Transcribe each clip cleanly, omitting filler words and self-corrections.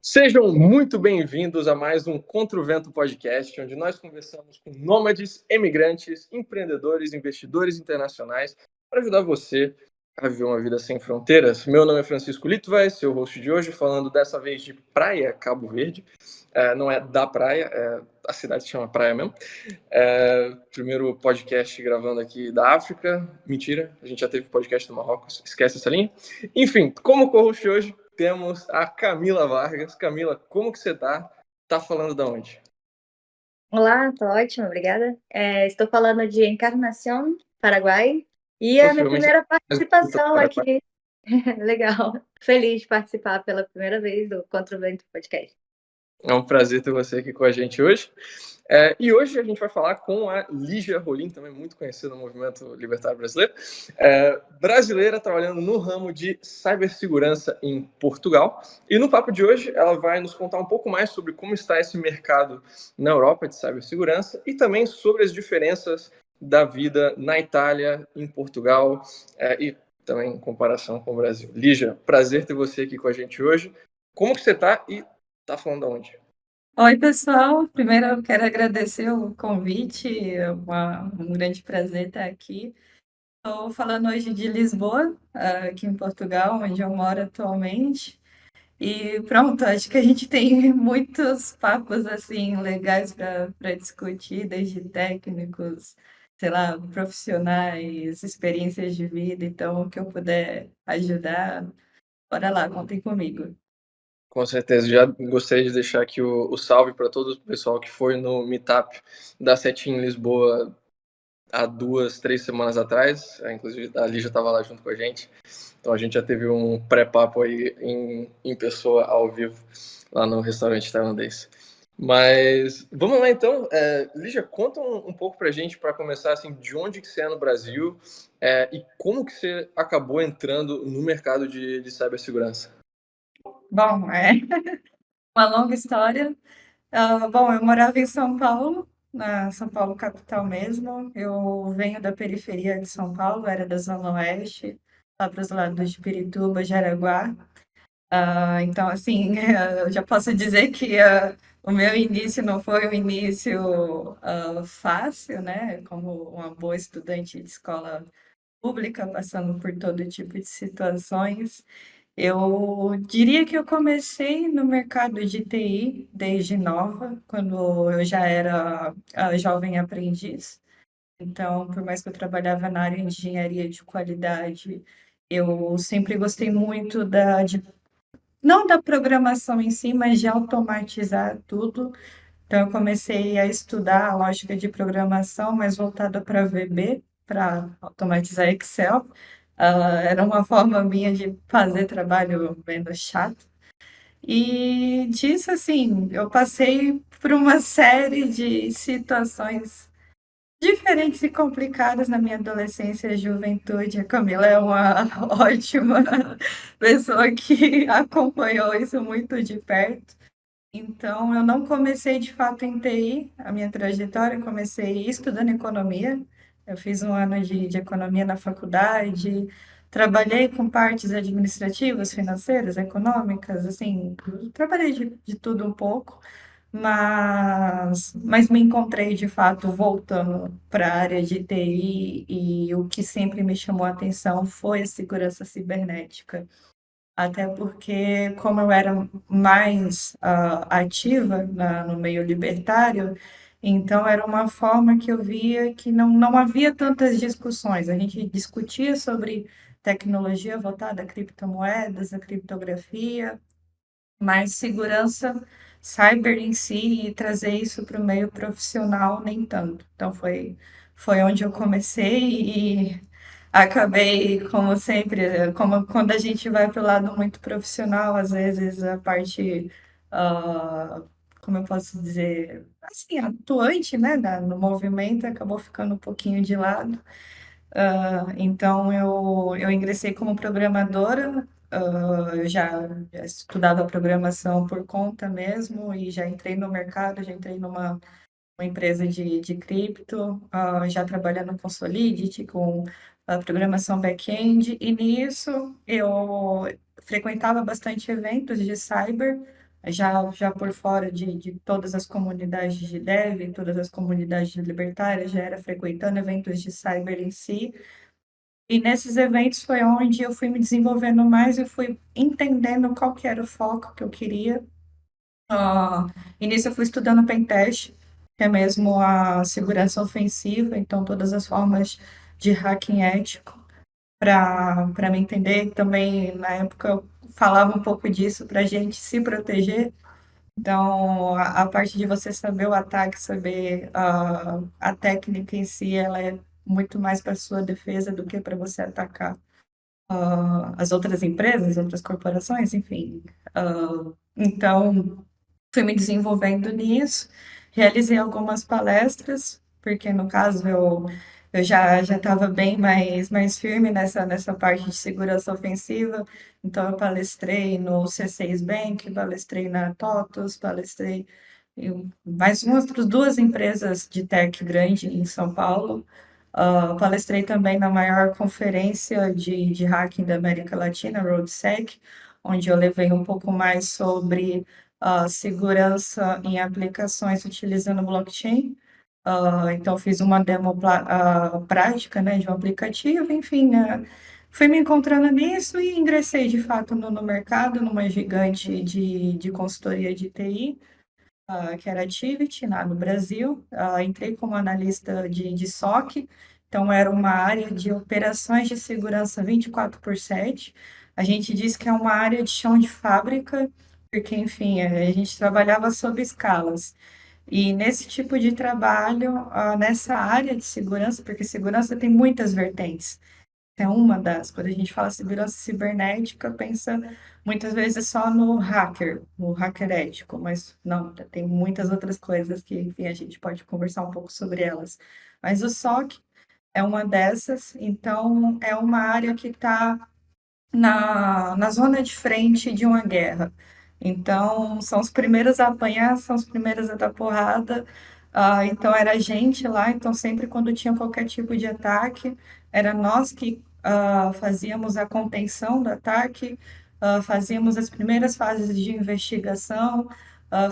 Sejam muito bem-vindos a mais um Contra o Vento Podcast, onde nós conversamos com nômades, emigrantes, empreendedores, investidores internacionais para ajudar você a viver uma vida sem fronteiras. Meu nome é Francisco Litvai, seu host de hoje, falando dessa vez de Praia, Cabo Verde. Não é da praia, a cidade se chama Praia mesmo. Primeiro podcast gravando aqui da África. Mentira, a gente já teve podcast do Marrocos, esquece essa linha. Enfim, como co-host hoje, temos a Camila Vargas. Camila, como que você tá? Tá falando de onde? Olá, tô ótima, obrigada. Estou falando de Encarnação, Paraguai, e é a minha Possivelmente primeira mais bonita do participação Paraguai. aqui. Legal, feliz de participar pela primeira vez do Contra o Vento Podcast. É um prazer ter você aqui com a gente hoje. E hoje a gente vai falar com a Lígia Rolim, também muito conhecida no movimento libertário brasileiro, brasileira trabalhando no ramo de cibersegurança em Portugal. E no papo de hoje ela vai nos contar um pouco mais sobre como está esse mercado na Europa de cibersegurança e também sobre as diferenças da vida na Itália, em Portugal e também em comparação com o Brasil. Lígia, prazer ter você aqui com a gente hoje. Como que você está e tá falando de onde? Oi, pessoal. Primeiro eu quero agradecer o convite, um grande prazer estar aqui. Estou falando hoje de Lisboa, aqui em Portugal, onde eu moro atualmente. E pronto, acho que a gente tem muitos papos assim legais para discutir, desde técnicos, sei lá, profissionais, experiências de vida. Então, o que eu puder ajudar, bora lá, contem comigo. Com certeza, já gostaria de deixar aqui o salve para todo o pessoal que foi no Meetup da Setinha em Lisboa há 2, 3 semanas atrás. Inclusive, a Lígia estava lá junto com a gente. Então, a gente já teve um pré-papo aí em pessoa, ao vivo, lá no restaurante tailandês. Mas vamos lá, então. Lígia, conta um pouco para a gente, para começar, assim, de onde que você é no Brasil e como que você acabou entrando no mercado de cibersegurança. Bom, é uma longa história. Bom, eu morava em São Paulo, na São Paulo capital mesmo. Eu venho da periferia de São Paulo, era da Zona Oeste, lá para os lados de Pirituba, Jaraguá. Então, assim, eu já posso dizer que o meu início não foi um início fácil, né? Como uma boa estudante de escola pública, passando por todo tipo de situações. Eu diria que eu comecei no mercado de TI desde nova, quando eu já era jovem aprendiz. Então, por mais que eu trabalhava na área de engenharia de qualidade, eu sempre gostei muito não da programação em si, mas de automatizar tudo. Então, eu comecei a estudar a lógica de programação, mais voltada para VB, para automatizar Excel. Era uma forma minha de fazer trabalho menos chato. E disso, assim, eu passei por uma série de situações diferentes e complicadas na minha adolescência e juventude. A Camila é uma ótima pessoa que acompanhou isso muito de perto. Então, eu não comecei de fato em TI, a minha trajetória, eu comecei estudando economia. Eu fiz um ano de economia na faculdade, trabalhei com partes administrativas, financeiras, econômicas, assim, trabalhei de tudo um pouco, mas me encontrei de fato voltando para a área de TI e o que sempre me chamou a atenção foi a segurança cibernética. Até porque, como eu era mais ativa no meio libertário, então era uma forma que eu via que não havia tantas discussões. A gente discutia sobre tecnologia voltada a criptomoedas, a criptografia, mas segurança cyber em si e trazer isso para o meio profissional, nem tanto. Então, foi onde eu comecei e acabei, como sempre, como quando a gente vai para o lado muito profissional, às vezes a parte, ah, como eu posso dizer, assim, atuante, né, no movimento, acabou ficando um pouquinho de lado. Então, eu ingressei como programadora, eu já estudava programação por conta mesmo e já entrei no mercado, já entrei numa empresa de cripto, já trabalhando com Solidity, com a programação back-end, e nisso eu frequentava bastante eventos de cyber, já por fora de todas as comunidades de dev, todas as comunidades libertárias, já era frequentando eventos de cyber em si, e nesses eventos foi onde eu fui me desenvolvendo mais e fui entendendo qual que era o foco que eu queria. Ah, e nisso eu fui estudando Pentest, que é mesmo a segurança ofensiva, então todas as formas de hacking ético para me entender. Também, na época, eu falava um pouco disso para a gente se proteger. Então, a parte de você saber o ataque, saber a técnica em si, ela é muito mais para sua defesa do que para você atacar as outras empresas, outras corporações, enfim. Então, fui me desenvolvendo nisso, realizei algumas palestras, porque no caso eu já estava bem mais firme nessa parte de segurança ofensiva, então eu palestrei no C6 Bank, palestrei na TOTUS, palestrei em mais outras duas empresas de tech grande em São Paulo. Palestrei também na maior conferência de hacking da América Latina, RoadSec, onde eu levei um pouco mais sobre segurança em aplicações utilizando blockchain. Então, fiz uma demo prática, né, de um aplicativo, enfim, fui me encontrando nisso e ingressei de fato no mercado, numa gigante de consultoria de TI, que era Activity, lá no Brasil. Entrei como analista de SOC, então era uma área de operações de segurança 24/7. A gente diz que é uma área de chão de fábrica, porque, enfim, a gente trabalhava sob escalas. E nesse tipo de trabalho, nessa área de segurança, porque segurança tem muitas vertentes. É uma das, quando a gente fala segurança cibernética, pensa muitas vezes só no hacker ético, mas não, tem muitas outras coisas que, enfim, a gente pode conversar um pouco sobre elas. Mas o SOC é uma dessas, então é uma área que está na zona de frente de uma guerra. Então, são os primeiros a apanhar, são os primeiros a dar porrada. Então, era a gente lá. Então, sempre quando tinha qualquer tipo de ataque, era nós que fazíamos a contenção do ataque, fazíamos as primeiras fases de investigação,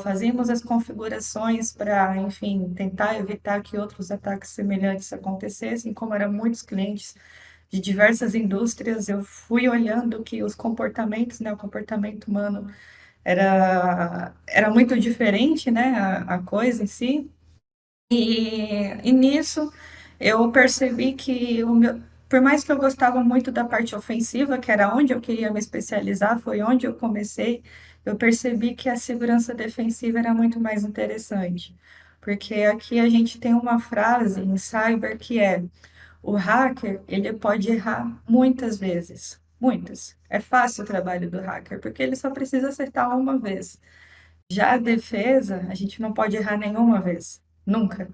fazíamos as configurações para, enfim, tentar evitar que outros ataques semelhantes acontecessem. Como eram muitos clientes de diversas indústrias, eu fui olhando que os comportamentos, né, o comportamento humano era muito diferente, né, a coisa em si. E nisso eu percebi que por mais que eu gostava muito da parte ofensiva, que era onde eu queria me especializar, foi onde eu comecei, eu percebi que a segurança defensiva era muito mais interessante. Porque aqui a gente tem uma frase em cyber que é: o hacker, ele pode errar muitas vezes, muitas. É fácil o trabalho do hacker, porque ele só precisa acertar uma vez. Já a defesa, a gente não pode errar nenhuma vez, nunca.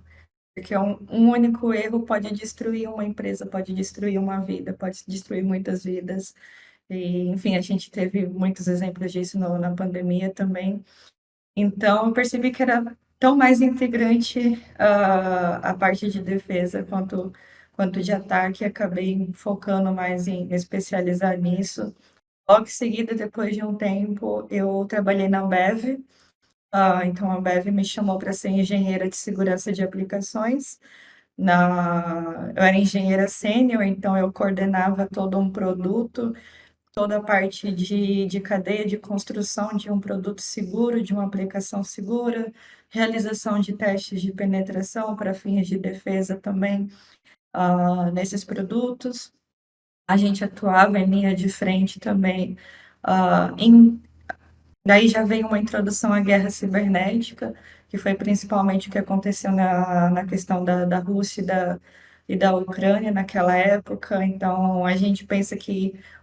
Porque um único erro pode destruir uma empresa, pode destruir uma vida, pode destruir muitas vidas. E, enfim, a gente teve muitos exemplos disso na pandemia também. Então, eu percebi que era tão mais integrante a parte de defesa quanto de ataque, e acabei focando mais em me especializar nisso. Logo em seguida, depois de um tempo, eu trabalhei na Ambev. Então, a Ambev me chamou para ser engenheira de segurança de aplicações. Eu era engenheira sênior, então eu coordenava todo um produto, toda a parte de cadeia de construção de um produto seguro, de uma aplicação segura, realização de testes de penetração para fins de defesa também, nesses produtos. A gente atuava em linha de frente também, daí já veio uma introdução à guerra cibernética, que foi principalmente o que aconteceu na questão da Rússia e da Ucrânia naquela época. Então,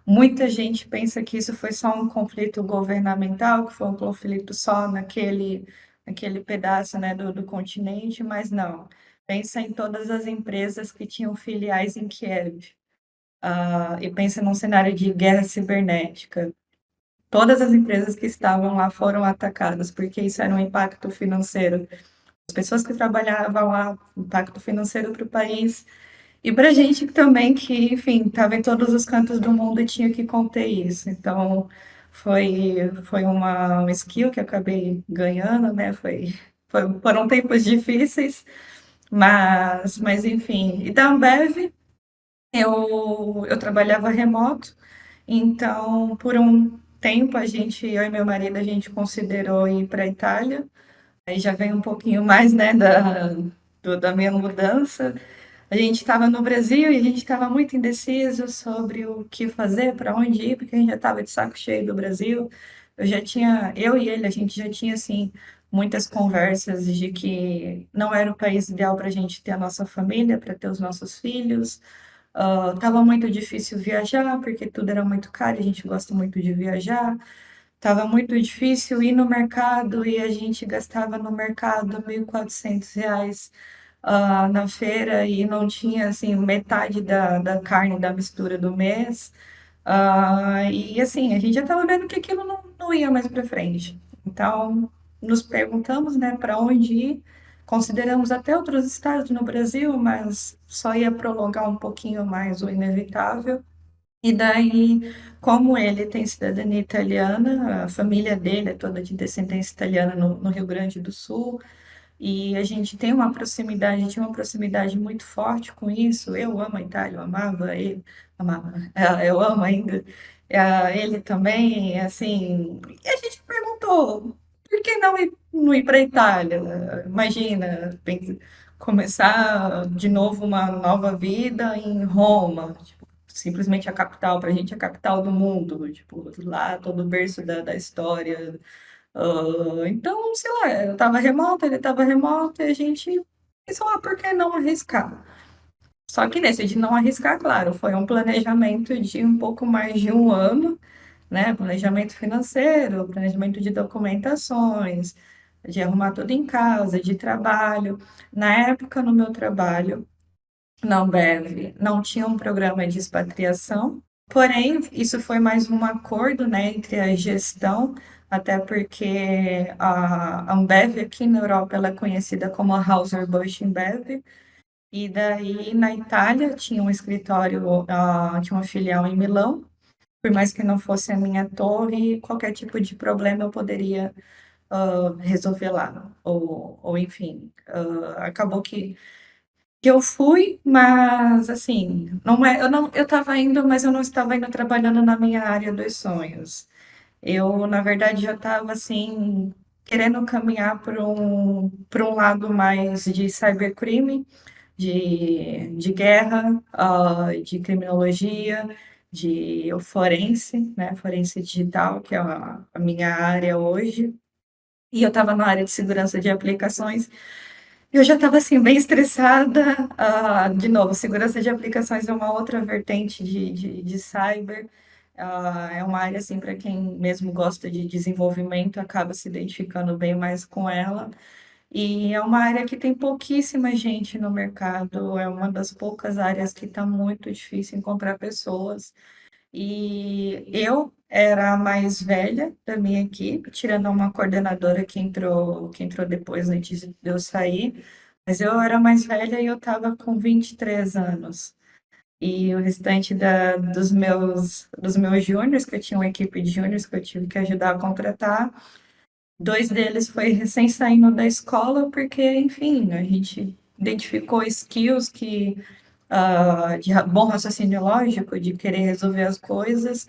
muita gente pensa que isso foi só um conflito governamental, que foi um conflito só naquele pedaço, né, do continente, mas não. Pensa em todas as empresas que tinham filiais em Kiev, e pensa num cenário de guerra cibernética. Todas as empresas que estavam lá foram atacadas, porque isso era um impacto financeiro. As pessoas que trabalhavam lá, impacto financeiro para o país, E pra gente também que, enfim, estava em todos os cantos do mundo e tinha que conter isso. Então, foi uma skill que eu acabei ganhando, né? Foram tempos difíceis, mas enfim. E da Ambev, eu trabalhava remoto, então, por um tempo, eu e meu marido, a gente considerou ir para a Itália. Aí já vem um pouquinho mais, né, da minha mudança. A gente estava no Brasil e a gente estava muito indeciso sobre o que fazer, para onde ir, porque a gente já estava de saco cheio do Brasil. Eu e ele, a gente já tinha, assim, muitas conversas de que não era o país ideal para a gente ter a nossa família, para ter os nossos filhos. Tava muito difícil viajar, porque tudo era muito caro, e a gente gosta muito de viajar. Tava muito difícil ir no mercado e a gente gastava no mercado R$ 1.400 na feira e não tinha assim metade da carne da mistura do mês. E assim, a gente já estava vendo que aquilo não ia mais para frente. Então, nos perguntamos, né, para onde ir. Consideramos até outros estados no Brasil, mas só ia prolongar um pouquinho mais o inevitável. E daí, como ele tem cidadania italiana, a família dele é toda de descendência italiana no Rio Grande do Sul, e a gente tem uma proximidade, tinha uma proximidade muito forte com isso. Eu amo a Itália, eu amava ele, amava, eu amo ainda. Ele também, assim. E a gente perguntou, por que não ir para a Itália? Imagina, começar de novo uma nova vida em Roma, tipo, simplesmente a capital, para a gente é a capital do mundo, tipo, lá todo o berço da história. Então, sei lá, eu estava remoto, ele estava remoto, e a gente pensou, por que não arriscar? Só que nesse de não arriscar, claro, foi um planejamento de um pouco mais de um ano, né? Planejamento financeiro, planejamento de documentações, de arrumar tudo em casa, de trabalho. Na época, no meu trabalho, na Ambev, não tinha um programa de expatriação, porém, isso foi mais um acordo, né, entre a gestão, até porque a Ambev aqui na Europa ela é conhecida como a Anheuser-Busch InBev, e daí na Itália tinha um escritório, tinha uma filial em Milão, por mais que não fosse a minha torre, qualquer tipo de problema eu poderia resolver lá, ou enfim, acabou que eu fui, mas assim, não é, eu estava indo, mas eu não estava indo trabalhando na minha área dos sonhos. Eu, na verdade, já estava assim querendo caminhar para um lado mais de cybercrime, de guerra, de criminologia, de forense, né, forense digital, que é a minha área hoje. E eu estava na área de segurança de aplicações. Eu já estava assim, bem estressada. De novo, segurança de aplicações é uma outra vertente de cyber. É uma área, assim, para quem mesmo gosta de desenvolvimento, acaba se identificando bem mais com ela. E é uma área que tem pouquíssima gente no mercado, é uma das poucas áreas que está muito difícil encontrar pessoas. E eu era a mais velha da minha equipe, tirando uma coordenadora que entrou depois, antes de eu sair. Mas eu era a mais velha e eu estava com 23 anos. E o restante dos meus júniors, que eu tinha uma equipe de júniors que eu tive que ajudar a contratar, dois deles foi recém saindo da escola, porque, enfim, a gente identificou skills de bom raciocínio lógico, de querer resolver as coisas,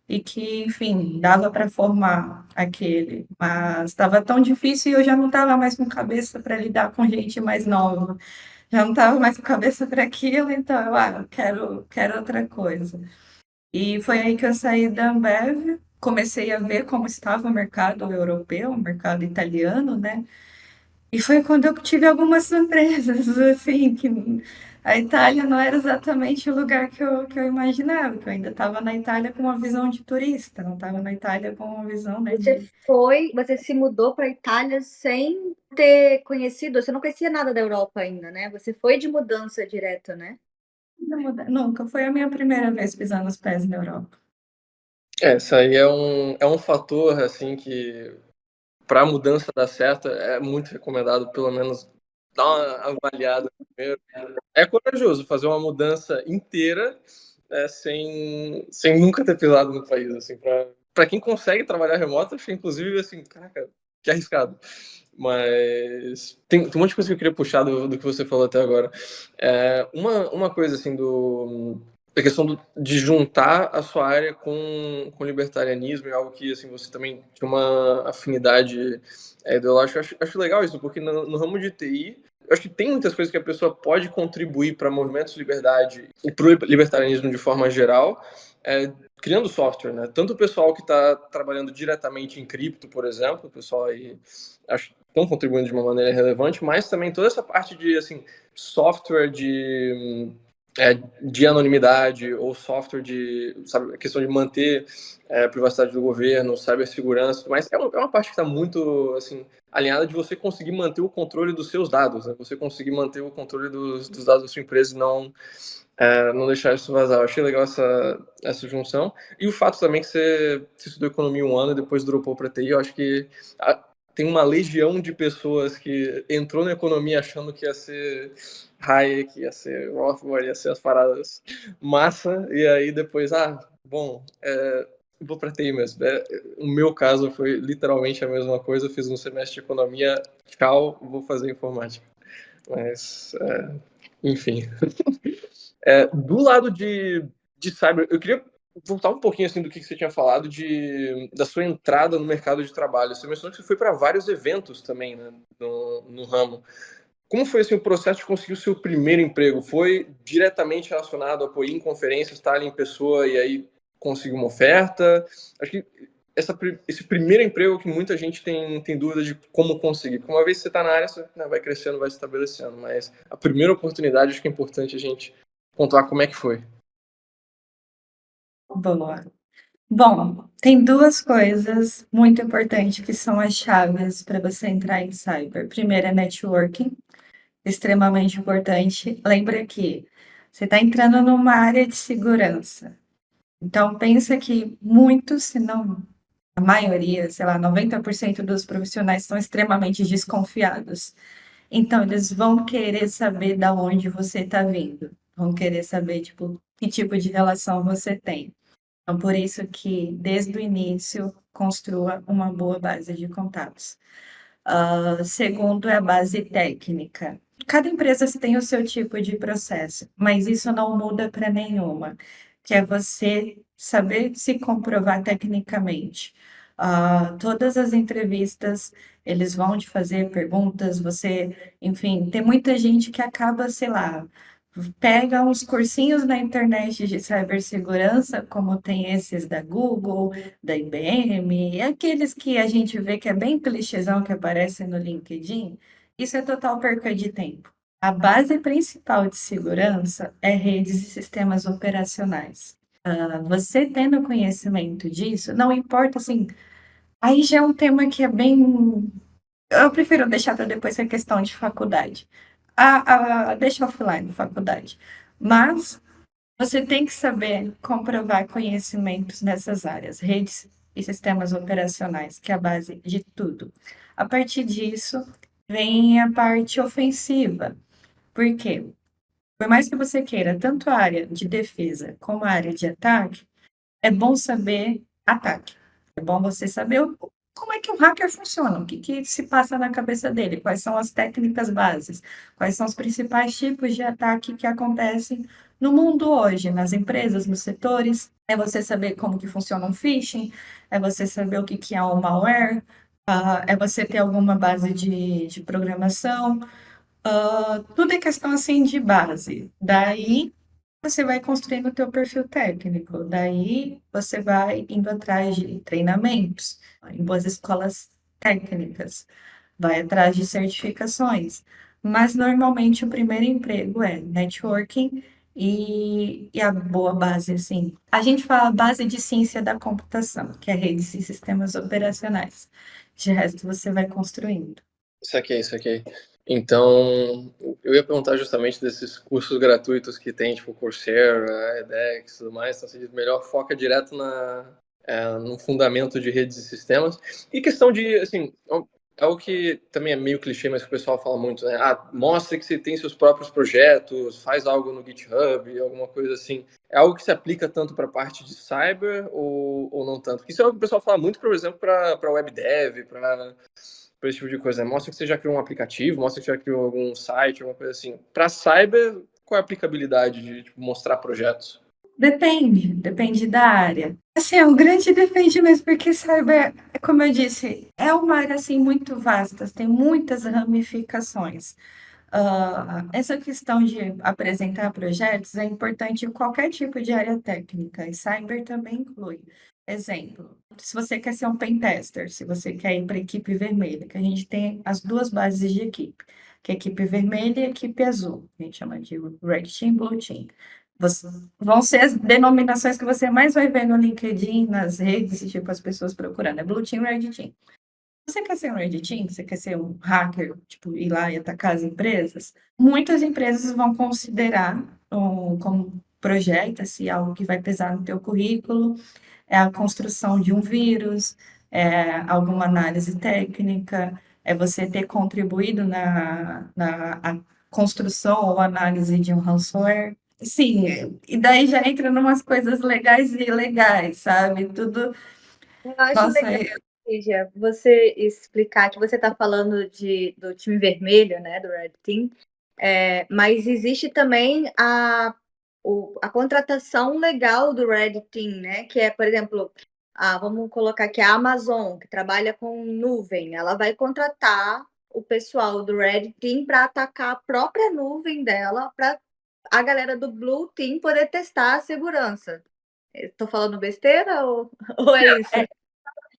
e que, enfim, dava para formar aquele. Mas estava tão difícil e eu já não estava mais com cabeça para lidar com gente mais nova. Já não estava mais com cabeça para aquilo, então quero outra coisa. E foi aí que eu saí da Ambev, comecei a ver como estava o mercado europeu, o mercado italiano, né? E foi quando eu tive algumas surpresas, assim, que a Itália não era exatamente o lugar que eu imaginava, que eu ainda estava na Itália com uma visão de turista, não estava na Itália com uma visão, né, Você se mudou para a Itália sem ter conhecido, você não conhecia nada da Europa ainda, né? Você foi de mudança direto, né? nunca foi a minha primeira vez pisando os pés na Europa. Isso aí é um fator, assim, que para a mudança dar certo é muito recomendado, pelo menos dar uma avaliada primeiro. É corajoso fazer uma mudança inteira sem nunca ter pisado no país, assim, para quem consegue trabalhar remoto, acho que inclusive, assim, caraca, que arriscado. Mas tem um monte de coisa que eu queria puxar do que você falou até agora. Uma coisa, assim, a questão de juntar a sua área com libertarianismo é algo que, assim, você também tem uma afinidade ideológica. Acho legal isso, porque no ramo de TI, eu acho que tem muitas coisas que a pessoa pode contribuir para movimentos de liberdade e para o libertarianismo de forma geral, criando software, né? Tanto o pessoal que está trabalhando diretamente em cripto, por exemplo, o pessoal aí acho que estão contribuindo de uma maneira relevante, mas também toda essa parte de assim, software de anonimidade ou software sabe, a questão de manter a privacidade do governo, cibersegurança, mas é uma parte que está muito assim, alinhada de você conseguir manter o controle dos seus dados, né? Você conseguir manter o controle dos dados da sua empresa e não deixar isso vazar. Eu achei legal essa junção. E o fato também que você estudou economia 1 ano e depois dropou para TI, eu acho que tem uma legião de pessoas que entrou na economia achando que ia ser Hayek, ia ser Rothbard, ia ser as paradas massa, e aí depois, vou para TI mesmo. O meu caso foi literalmente a mesma coisa, eu fiz um semestre de economia, tchau, vou fazer informática. Mas, enfim. Do lado de cyber, eu queria voltar um pouquinho assim do que você tinha falado da sua entrada no mercado de trabalho. Você mencionou que você foi para vários eventos também, né, no ramo. Como foi assim, o processo de conseguir o seu primeiro emprego? Foi diretamente relacionado a ir em conferências, estar ali em pessoa e aí conseguir uma oferta? Acho que esse primeiro emprego que muita gente tem dúvida de como conseguir. Porque uma vez que você está na área, você vai crescendo, vai se estabelecendo. Mas a primeira oportunidade, acho que é importante a gente pontuar como é que foi. Boa. Bom, tem duas coisas muito importantes que são as chaves para você entrar em cyber. Primeiro é networking, extremamente importante. Lembra que você está entrando numa área de segurança. Então, pensa que muitos, se não a maioria, sei lá, 90% dos profissionais são extremamente desconfiados. Então, eles vão querer saber da onde você está vindo. Vão querer saber, tipo, que tipo de relação você tem. Então, por isso que, desde o início, construa uma boa base de contatos. Segundo é a base técnica. Cada empresa tem o seu tipo de processo, mas isso não muda para nenhuma, que é você saber se comprovar tecnicamente. Todas as entrevistas, eles vão te fazer perguntas, enfim, tem muita gente que acaba, sei lá, pega uns cursinhos na internet de cibersegurança, como tem esses da Google, da IBM, e aqueles que a gente vê que é bem clichêzão que aparece no LinkedIn, isso é total perca de tempo. A base principal de segurança é redes e sistemas operacionais. Você tendo conhecimento disso, não importa assim, aí já é um tema que é bem. Eu prefiro deixar para depois que é questão de faculdade. Deixa offline, faculdade. Mas você tem que saber comprovar conhecimentos nessas áreas, redes e sistemas operacionais, que é a base de tudo. A partir disso, vem a parte ofensiva. Por quê? Por mais que você queira tanto a área de defesa como a área de ataque, é bom saber ataque. É bom você saber como é que o hacker funciona, o que se passa na cabeça dele, quais são as técnicas bases, quais são os principais tipos de ataque que acontecem no mundo hoje, nas empresas, nos setores. É você saber como que funciona um phishing, é você saber o que é um malware, é você ter alguma base de programação. Tudo é questão assim de base. Daí você vai construindo o teu perfil técnico. Daí você vai indo atrás de treinamentos em boas escolas técnicas, vai atrás de certificações. Mas normalmente o primeiro emprego é networking e a boa base, assim. A gente fala base de ciência da computação, que é redes e sistemas operacionais. De resto, você vai construindo. Saquei. Então, eu ia perguntar justamente desses cursos gratuitos que tem, tipo Coursera, edX e tudo mais. Então, você diz, melhor foca direto no fundamento de redes e sistemas. E questão de, assim, É o que também é meio clichê, mas que o pessoal fala muito, né? Ah, mostra que você tem seus próprios projetos, faz algo no GitHub, alguma coisa assim. É algo que se aplica tanto para a parte de cyber ou não tanto? Porque isso é o que o pessoal fala muito, por exemplo, para web dev, para esse tipo de coisa, né? Mostra que você já criou um aplicativo, mostra que você já criou algum site, alguma coisa assim. Para cyber, qual é a aplicabilidade de tipo, mostrar projetos? Depende da área. Assim, é um grande depende mesmo, porque cyber, como eu disse, é uma área assim muito vasta, tem muitas ramificações. Essa questão de apresentar projetos é importante em qualquer tipo de área técnica, e cyber também inclui. Exemplo, se você quer ser um pen tester, se você quer ir para a equipe vermelha, que a gente tem as duas bases de equipe, que é a equipe vermelha e a equipe azul, a gente chama de Red Team, Blue Team. Vão ser as denominações que você mais vai ver no LinkedIn, nas redes, tipo, as pessoas procurando, é Blue Team, Red Team. Você quer ser um Red Team? Você quer ser um hacker, tipo, ir lá e atacar as empresas? Muitas empresas vão considerar como projeto, assim, algo que vai pesar no teu currículo, é a construção de um vírus, é alguma análise técnica, é você ter contribuído na a construção ou análise de um ransomware. Sim, e daí já entra numas coisas legais e ilegais, sabe? Tudo. Eu acho Nossa, legal, Lígia, você explicar que você está falando do time vermelho, né, do Red Team, mas existe também a contratação legal do Red Team, né, que é, por exemplo, vamos colocar aqui a Amazon, que trabalha com nuvem, ela vai contratar o pessoal do Red Team para atacar a própria nuvem dela, para a galera do Blue Team poder testar a segurança. Estou falando besteira ou é isso?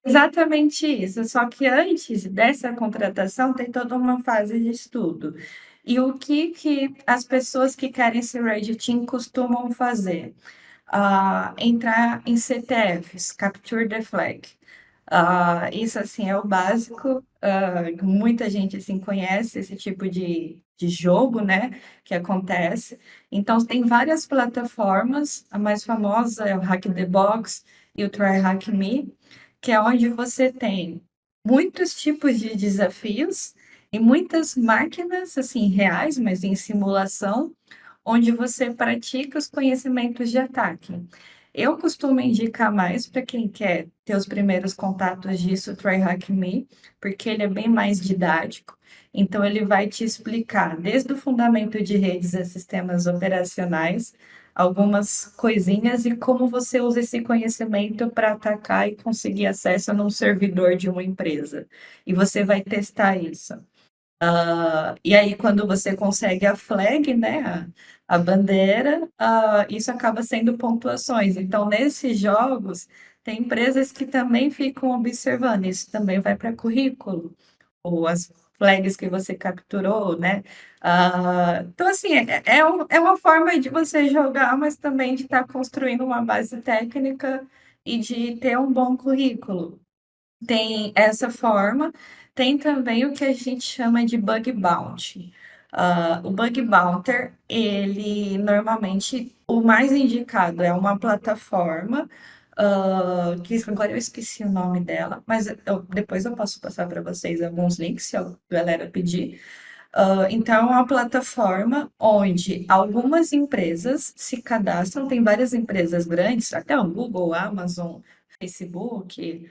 exatamente isso, só que antes dessa contratação tem toda uma fase de estudo. E o que as pessoas que querem ser Red Team costumam fazer? Entrar em CTFs, Capture the Flag. Isso, assim, é o básico. Muita gente, assim, conhece esse tipo de jogo, né, que acontece. Então, tem várias plataformas. A mais famosa é o Hack the Box e o Try Hack Me, que é onde você tem muitos tipos de desafios e muitas máquinas, assim, reais, mas em simulação, onde você pratica os conhecimentos de ataque. Eu costumo indicar mais para quem quer ter os primeiros contatos disso, o Try Hack Me, porque ele é bem mais didático. Então, ele vai te explicar desde o fundamento de redes a sistemas operacionais, algumas coisinhas e como você usa esse conhecimento para atacar e conseguir acesso num servidor de uma empresa. E você vai testar isso. E aí, quando você consegue a flag, né, a bandeira, isso acaba sendo pontuações. Então, nesses jogos, tem empresas que também ficam observando, isso também vai para currículo, ou as flags que você capturou, né? Então, assim, é uma forma de você jogar, mas também de estar construindo uma base técnica e de ter um bom currículo. Tem essa forma, tem também o que a gente chama de bug bounty. O bug bounter, ele normalmente, o mais indicado é uma plataforma, que agora eu esqueci o nome dela, mas depois eu posso passar para vocês alguns links, se a galera pedir. Então, é uma plataforma onde algumas empresas se cadastram, tem várias empresas grandes, até o Google, Amazon, Facebook,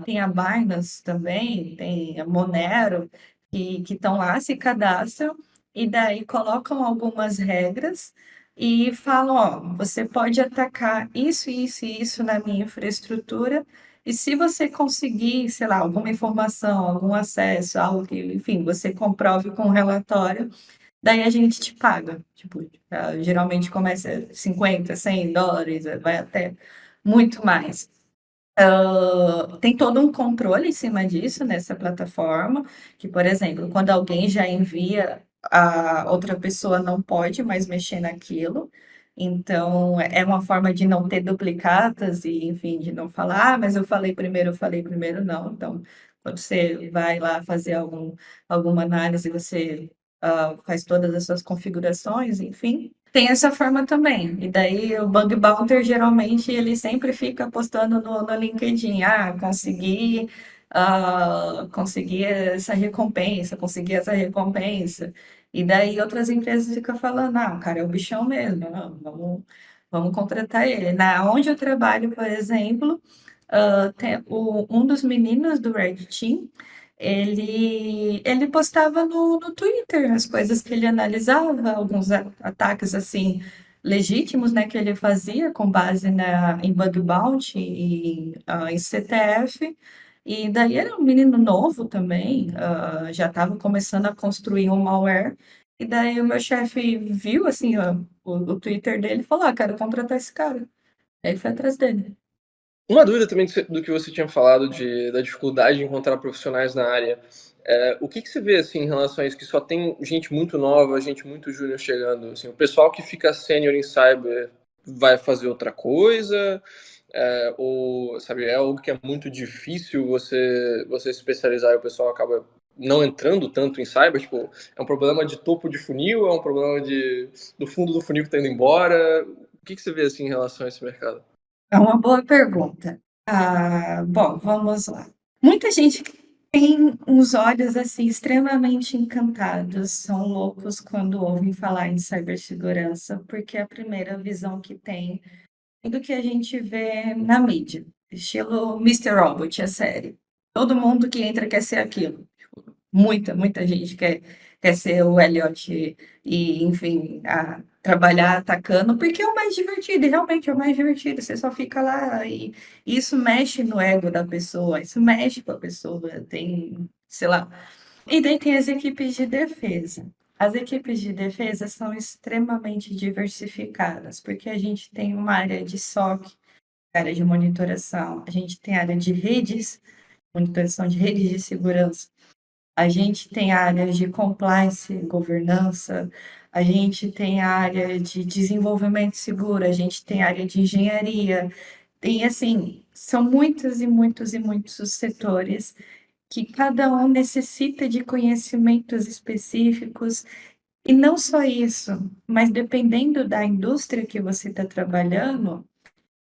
tem a Binance também, tem a Monero, que estão lá, se cadastram, e daí colocam algumas regras e falam, ó, você pode atacar isso, isso e isso na minha infraestrutura, e se você conseguir, sei lá, alguma informação, algum acesso, algo que, enfim, você comprove com um relatório, daí a gente te paga. Tipo, geralmente começa $50, $100, vai até muito mais. Tem todo um controle em cima disso nessa plataforma, que, por exemplo, quando alguém já envia, a outra pessoa não pode mais mexer naquilo. Então, é uma forma de não ter duplicatas e, enfim, de não falar, mas eu falei primeiro, não. Então, quando você vai lá fazer alguma análise, você faz todas as suas configurações, enfim. Tem essa forma também. E daí o bug bounter geralmente ele sempre fica postando no LinkedIn, consegui conseguir essa recompensa, conseguir essa recompensa. E daí outras empresas ficam falando, ah, o cara é o bichão mesmo, não, vamos contratar ele. Onde eu trabalho, por exemplo, um dos meninos do Red Team, ele postava no Twitter as coisas que ele analisava, alguns ataques assim legítimos, né, que ele fazia com base em bug bounty e em CTF. E daí era um menino novo também, já estava começando a construir um malware. E daí o meu chefe viu assim o Twitter dele e falou: ah, quero contratar esse cara. Aí foi atrás dele. Uma dúvida também do que você tinha falado da dificuldade de encontrar profissionais na área. O que você vê assim, em relação a isso? Que só tem gente muito nova, gente muito júnior chegando. Assim, o pessoal que fica sênior em cyber vai fazer outra coisa? Ou, sabe, é algo que é muito difícil você se especializar e o pessoal acaba não entrando tanto em cyber? Tipo, é um problema de topo de funil? É um problema do fundo do funil que está indo embora? O que você vê assim, em relação a esse mercado? É uma boa pergunta. Bom, vamos lá. Muita gente tem uns olhos assim extremamente encantados, são loucos quando ouvem falar em cibersegurança, porque é a primeira visão que tem do que a gente vê na mídia, estilo Mister Robot, a série. Todo mundo que entra quer ser aquilo. Muita gente quer ser o Elliot e, enfim, trabalhar atacando, porque é o mais divertido, e realmente é o mais divertido. Você só fica lá e isso mexe no ego da pessoa, isso mexe com a pessoa, tem, sei lá. E daí tem as equipes de defesa. As equipes de defesa são extremamente diversificadas, porque a gente tem uma área de SOC, área de monitoração, a gente tem área de redes, monitoração de redes de segurança, a gente tem áreas de compliance, governança, a gente tem área de desenvolvimento seguro, a gente tem área de engenharia, tem assim, são muitos e muitos e muitos os setores que cada um necessita de conhecimentos específicos, e não só isso, mas dependendo da indústria que você está trabalhando,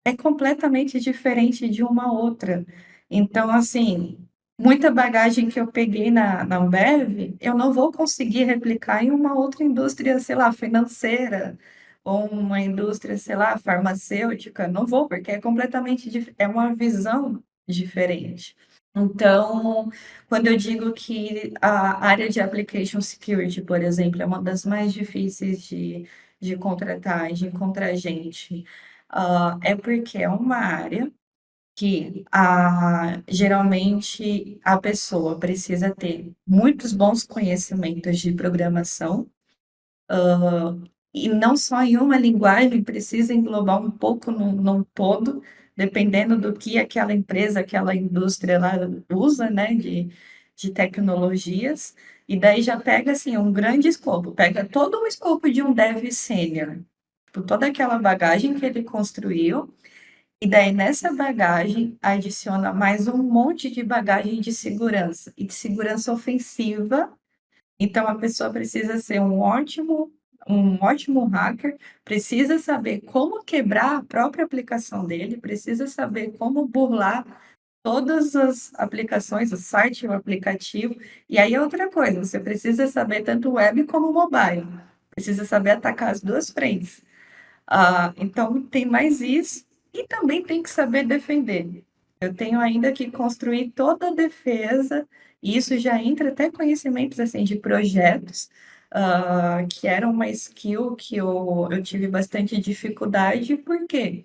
é completamente diferente de uma outra. Então, assim, muita bagagem que eu peguei na Ambev, eu não vou conseguir replicar em uma outra indústria, sei lá, financeira, ou uma indústria, sei lá, farmacêutica. Não vou, porque é completamente é uma visão diferente. Então, quando eu digo que a área de application security, por exemplo, é uma das mais difíceis de contratar, de encontrar gente, é porque é uma área que geralmente a pessoa precisa ter muitos bons conhecimentos de programação, e não só em uma linguagem, precisa englobar um pouco num todo, dependendo do que aquela empresa, aquela indústria lá usa, né, de tecnologias, e daí já pega, assim, um grande escopo, pega todo o escopo de um dev sênior, por toda aquela bagagem que ele construiu, e daí nessa bagagem adiciona mais um monte de bagagem de segurança, e de segurança ofensiva. Então, a pessoa precisa ser um ótimo hacker, precisa saber como quebrar a própria aplicação dele, precisa saber como burlar todas as aplicações, o site, o aplicativo. E aí é outra coisa, você precisa saber tanto web como mobile, precisa saber atacar as duas frentes. Então, tem mais isso, e também tem que saber defender. Eu tenho ainda que construir toda a defesa, e isso já entra até conhecimentos assim, de projetos, que era uma skill que eu tive bastante dificuldade, porque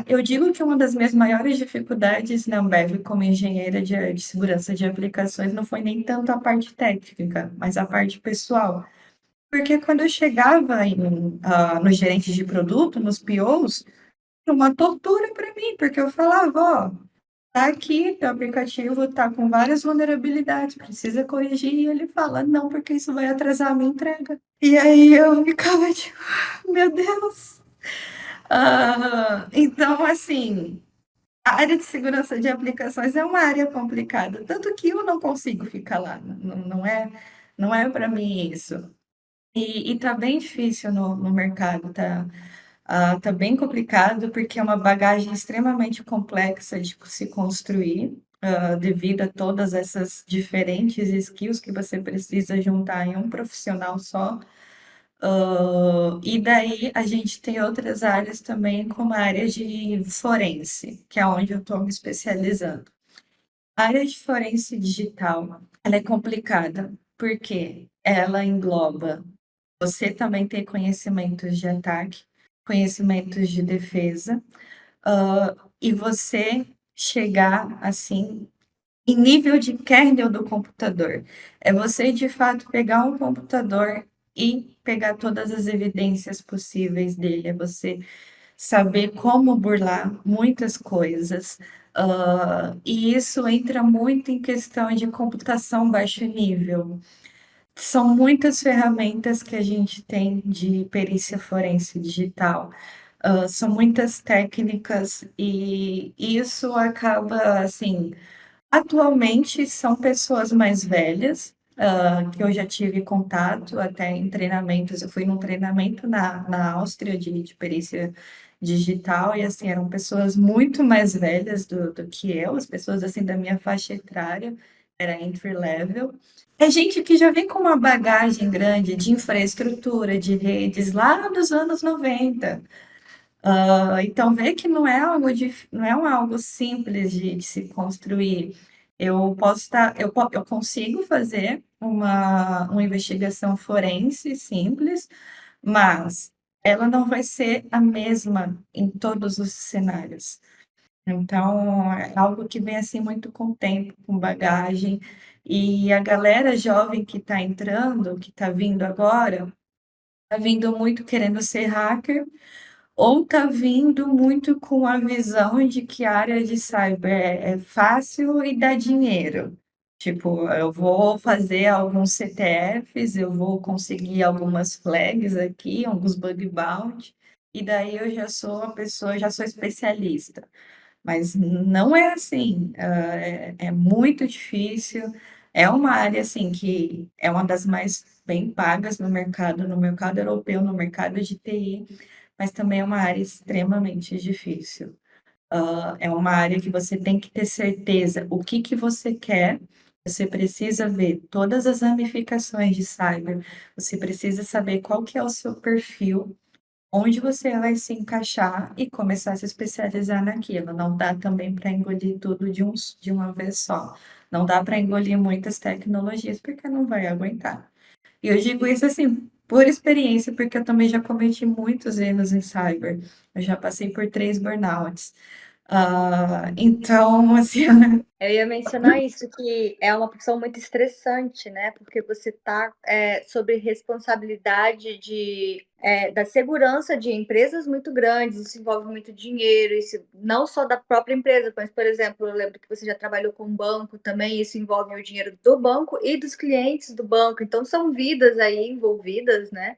eu digo que uma das minhas maiores dificuldades na Ambev como engenheira de segurança de aplicações não foi nem tanto a parte técnica, mas a parte pessoal. Porque quando eu chegava nos gerentes de produto, nos POs, era uma tortura para mim, porque eu falava, ó, tá aqui, teu aplicativo tá com várias vulnerabilidades, precisa corrigir, e ele fala, não, porque isso vai atrasar a minha entrega. E aí eu ficava tipo, meu Deus. Então, assim, a área de segurança de aplicações é uma área complicada, tanto que eu não consigo ficar lá, não é para mim isso. E tá bem difícil no mercado, tá bem complicado, porque é uma bagagem extremamente complexa de se construir. devido a todas essas diferentes skills que você precisa juntar em um profissional só. E daí a gente tem outras áreas também, como a área de forense, que é onde eu estou me especializando. A área de forense digital, ela é complicada, porque ela engloba você também ter conhecimentos de ataque, conhecimentos de defesa, e você chegar assim em nível de kernel do computador. É você de fato pegar um computador e pegar todas as evidências possíveis dele, é você saber como burlar muitas coisas. E isso entra muito em questão de computação baixo nível. São muitas ferramentas que a gente tem de perícia forense digital. São muitas técnicas e isso acaba, assim, atualmente são pessoas mais velhas, que eu já tive contato até em treinamentos. Eu fui num treinamento na Áustria de perícia digital e, assim, eram pessoas muito mais velhas do que eu, as pessoas, assim, da minha faixa etária, era entry level. É gente que já vem com uma bagagem grande de infraestrutura, de redes lá dos anos 90. Então, vê que não é algo simples de se construir. Eu consigo fazer uma investigação forense simples, mas ela não vai ser a mesma em todos os cenários. Então, é algo que vem assim muito com tempo, com bagagem, e a galera jovem que está entrando, que está vindo agora, está vindo muito querendo ser hacker, ou tá vindo muito com a visão de que a área de cyber é fácil e dá dinheiro. Tipo, eu vou fazer alguns CTFs, eu vou conseguir algumas flags aqui, alguns bug bounty, e daí eu já sou a pessoa, já sou especialista. Mas não é assim, é muito difícil. É uma área assim que é uma das mais bem pagas no mercado europeu, no mercado de TI, mas também é uma área extremamente difícil. É uma área que você tem que ter certeza o que que você quer. Você precisa ver todas as ramificações de cyber. Você precisa saber qual que é o seu perfil, onde você vai se encaixar e começar a se especializar naquilo. Não dá também para engolir tudo de uma vez só. Não dá para engolir muitas tecnologias, porque não vai aguentar. E eu digo isso assim, por experiência, porque eu também já cometi muitos erros em cyber. Eu já passei por 3 burnouts. Então, assim, Eu ia mencionar isso, que é uma profissão muito estressante, né? Porque você está sobre responsabilidade da segurança de empresas muito grandes, isso envolve muito dinheiro, isso não só da própria empresa, mas, por exemplo, eu lembro que você já trabalhou com um banco também, isso envolve o dinheiro do banco e dos clientes do banco, então são vidas aí envolvidas, né?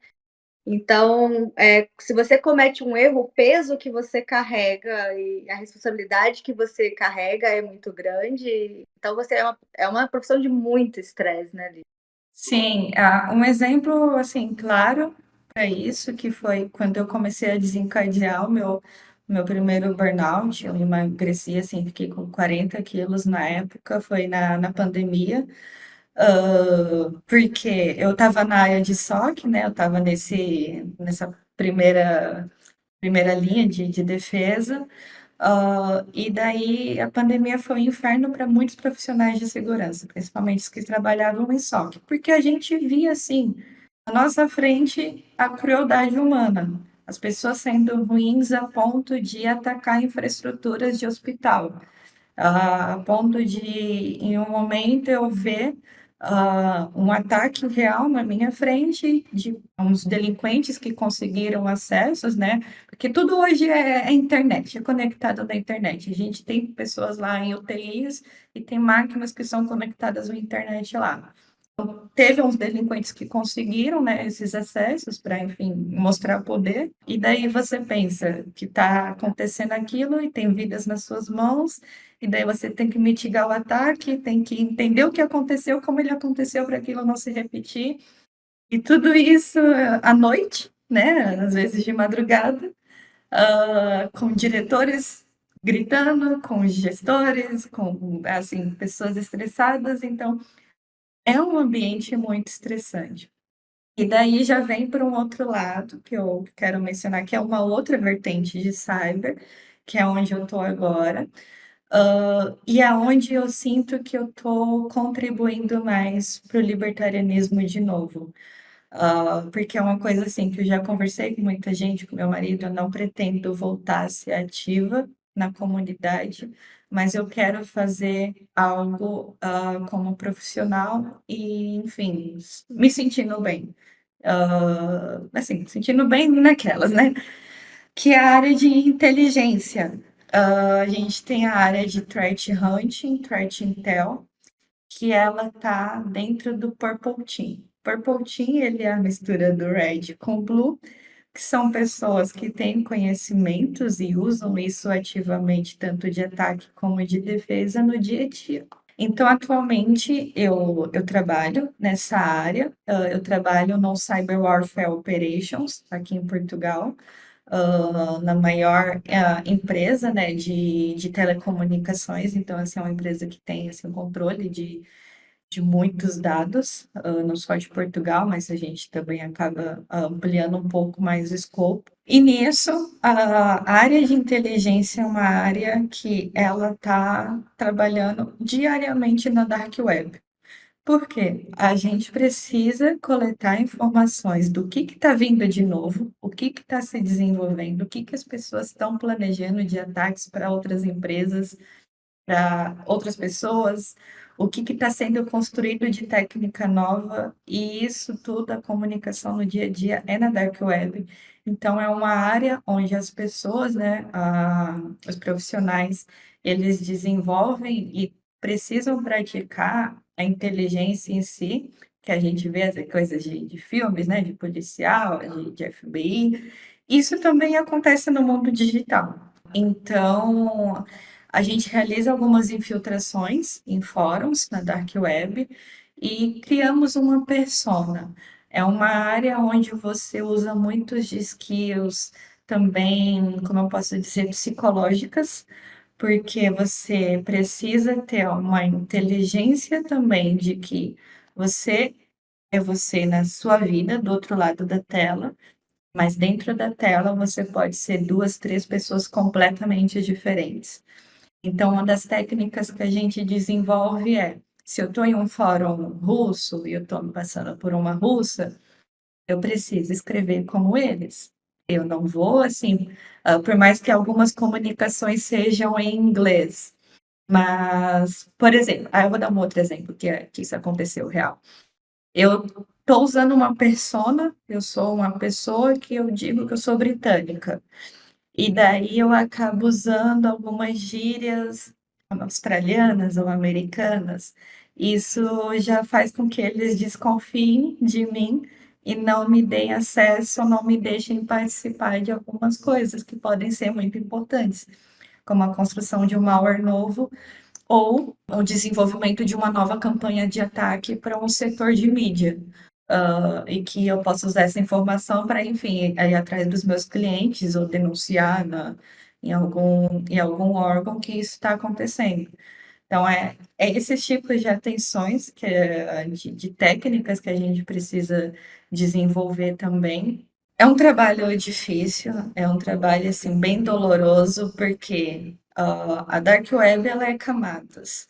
Então, se você comete um erro, o peso que você carrega e a responsabilidade que você carrega é muito grande. Então, você é uma profissão de muito estresse, né, Lívia? sim, um exemplo, assim, claro para isso, que foi quando eu comecei a desencadear o meu primeiro burnout. Eu emagreci, assim, fiquei com 40 quilos na época, foi na pandemia. Porque eu estava na área de SOC, né? Eu estava nessa primeira linha de defesa. E daí a pandemia foi um inferno para muitos profissionais de segurança, principalmente os que trabalhavam em SOC, porque a gente via assim, à nossa frente, a crueldade humana, as pessoas sendo ruins a ponto de atacar infraestruturas de hospital, a ponto de, em um momento, eu ver um ataque real na minha frente de uns delinquentes que conseguiram acessos, né? Porque tudo hoje é internet, é conectado na internet. A gente tem pessoas lá em UTIs e tem máquinas que são conectadas à internet lá. Teve uns delinquentes que conseguiram, né, esses acessos para, enfim, mostrar poder, e daí você pensa que está acontecendo aquilo e tem vidas nas suas mãos, e daí você tem que mitigar o ataque, tem que entender o que aconteceu, como ele aconteceu para aquilo não se repetir, e tudo isso à noite, né, às vezes de madrugada, com diretores gritando com os gestores, com assim, pessoas estressadas, então é um ambiente muito estressante. E daí já vem para um outro lado que eu quero mencionar, que é uma outra vertente de cyber, que é onde eu estou agora, e é onde eu sinto que eu estou contribuindo mais para o libertarianismo de novo. Porque é uma coisa assim que eu já conversei com muita gente, com meu marido, eu não pretendo voltar a ser ativa na comunidade, mas eu quero fazer algo como profissional e, enfim, me sentindo bem. Assim, sentindo bem naquelas, né? Que é a área de inteligência. A gente tem a área de threat hunting, threat intel, que ela tá dentro do Purple Team. Purple Team, ele é a mistura do Red com o Blue, que são pessoas que têm conhecimentos e usam isso ativamente, tanto de ataque como de defesa, no dia a dia. Então, atualmente, eu trabalho nessa área, eu trabalho no Cyber Warfare Operations, aqui em Portugal, na maior empresa, né, de telecomunicações, então, assim, é uma empresa que tem, assim, um controle de muitos dados, não só de Portugal, mas a gente também acaba ampliando um pouco mais o escopo. E nisso, a área de inteligência é uma área que ela está trabalhando diariamente na Dark Web. Por quê? A gente precisa coletar informações do que está vindo de novo, o que está se desenvolvendo, o que as pessoas estão planejando de ataques para outras empresas, para outras pessoas, o que está sendo construído de técnica nova, e isso tudo, a comunicação no dia a dia é na Dark Web. Então, é uma área onde as pessoas, né, os profissionais, eles desenvolvem e precisam praticar a inteligência em si, que a gente vê as coisas de filmes, né, de policial, de FBI. Isso também acontece no mundo digital. Então, a gente realiza algumas infiltrações em fóruns na Dark Web e criamos uma persona. É uma área onde você usa muitos de skills também, como eu posso dizer, psicológicas, porque você precisa ter uma inteligência também de que você é você na sua vida, do outro lado da tela, mas dentro da tela você pode ser duas, três pessoas completamente diferentes. Então, uma das técnicas que a gente desenvolve é, se eu estou em um fórum russo e eu estou me passando por uma russa, eu preciso escrever como eles. Eu não vou, assim, por mais que algumas comunicações sejam em inglês, mas, por exemplo, eu vou dar um outro exemplo que isso aconteceu real. Eu estou usando uma persona, eu sou uma pessoa que eu digo que eu sou britânica. E daí eu acabo usando algumas gírias australianas ou americanas. Isso já faz com que eles desconfiem de mim e não me deem acesso, não me deixem participar de algumas coisas que podem ser muito importantes, como a construção de um malware novo ou o desenvolvimento de uma nova campanha de ataque para um setor de mídia. E que eu possa usar essa informação para, enfim, ir atrás dos meus clientes ou denunciar em algum órgão que isso está acontecendo. Então, é esses tipos de atenções, de técnicas que a gente precisa desenvolver também. É um trabalho difícil, é um trabalho assim, bem doloroso, porque a Dark Web ela é camadas.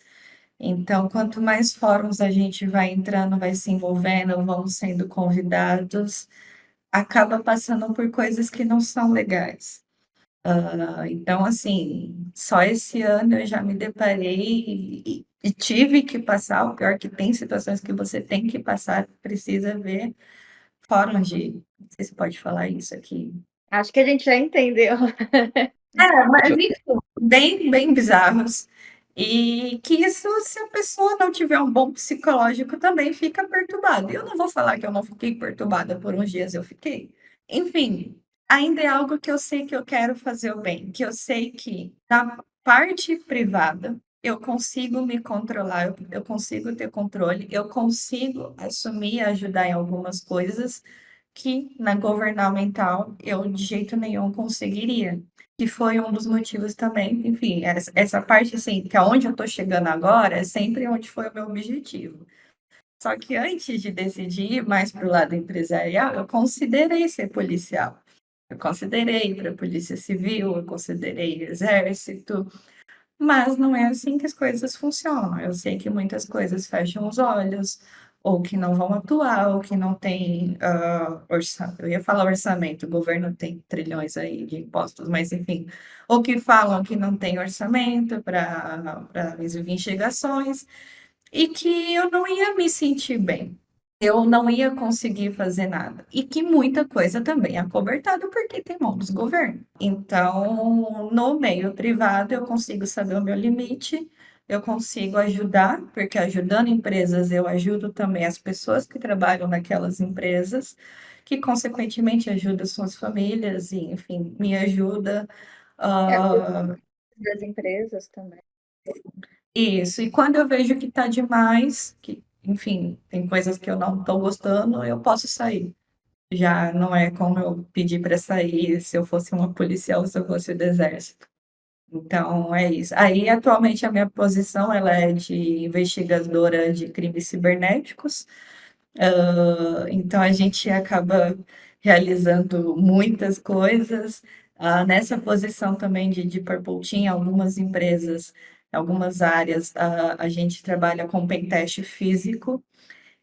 Então, quanto mais fóruns a gente vai entrando, vai se envolvendo, vamos sendo convidados, acaba passando por coisas que não são legais. Então, assim, só esse ano eu já me deparei e tive que passar, o pior que tem situações que você tem que passar, precisa ver fóruns não sei se pode falar isso aqui. Acho que a gente já entendeu. Mas enfim, bem, bem bizarros. E que isso, se a pessoa não tiver um bom psicológico, também fica perturbada. Eu não vou falar que eu não fiquei perturbada por uns dias, eu fiquei. Enfim, ainda é algo que eu sei que eu quero fazer o bem, que eu sei que na parte privada eu consigo me controlar, eu consigo ter controle, eu consigo assumir e ajudar em algumas coisas que na governamental eu de jeito nenhum conseguiria. Que foi um dos motivos também, enfim, essa parte assim, que aonde eu estou chegando agora é sempre onde foi o meu objetivo. Só que antes de decidir ir mais para o lado empresarial, eu considerei ser policial. Eu considerei ir para a Polícia Civil, eu considerei Exército, mas não é assim que as coisas funcionam. Eu sei que muitas coisas fecham os olhos, ou que não vão atuar, ou que não tem orçamento. Eu ia falar orçamento, o governo tem trilhões aí de impostos, mas enfim, ou que falam que não tem orçamento para investigações, e que eu não ia me sentir bem. Eu não ia conseguir fazer nada. E que muita coisa também é acobertada porque tem mão dos governos. Então, no meio privado, eu consigo saber o meu limite, eu consigo ajudar, porque ajudando empresas, eu ajudo também as pessoas que trabalham naquelas empresas, que consequentemente ajudam suas famílias, e enfim, me ajuda. É a culpa ah, das empresas também. Isso, e quando eu vejo que tá demais, que, enfim, tem coisas que eu não tô gostando, eu posso sair. Já não é como eu pedi para sair se eu fosse uma policial, se eu fosse do exército. Então, é isso. Aí, atualmente, a minha posição, ela é de investigadora de crimes cibernéticos. Então, a gente acaba realizando muitas coisas. Nessa posição também de Purple Team, algumas empresas, algumas áreas, a gente trabalha com pentest físico.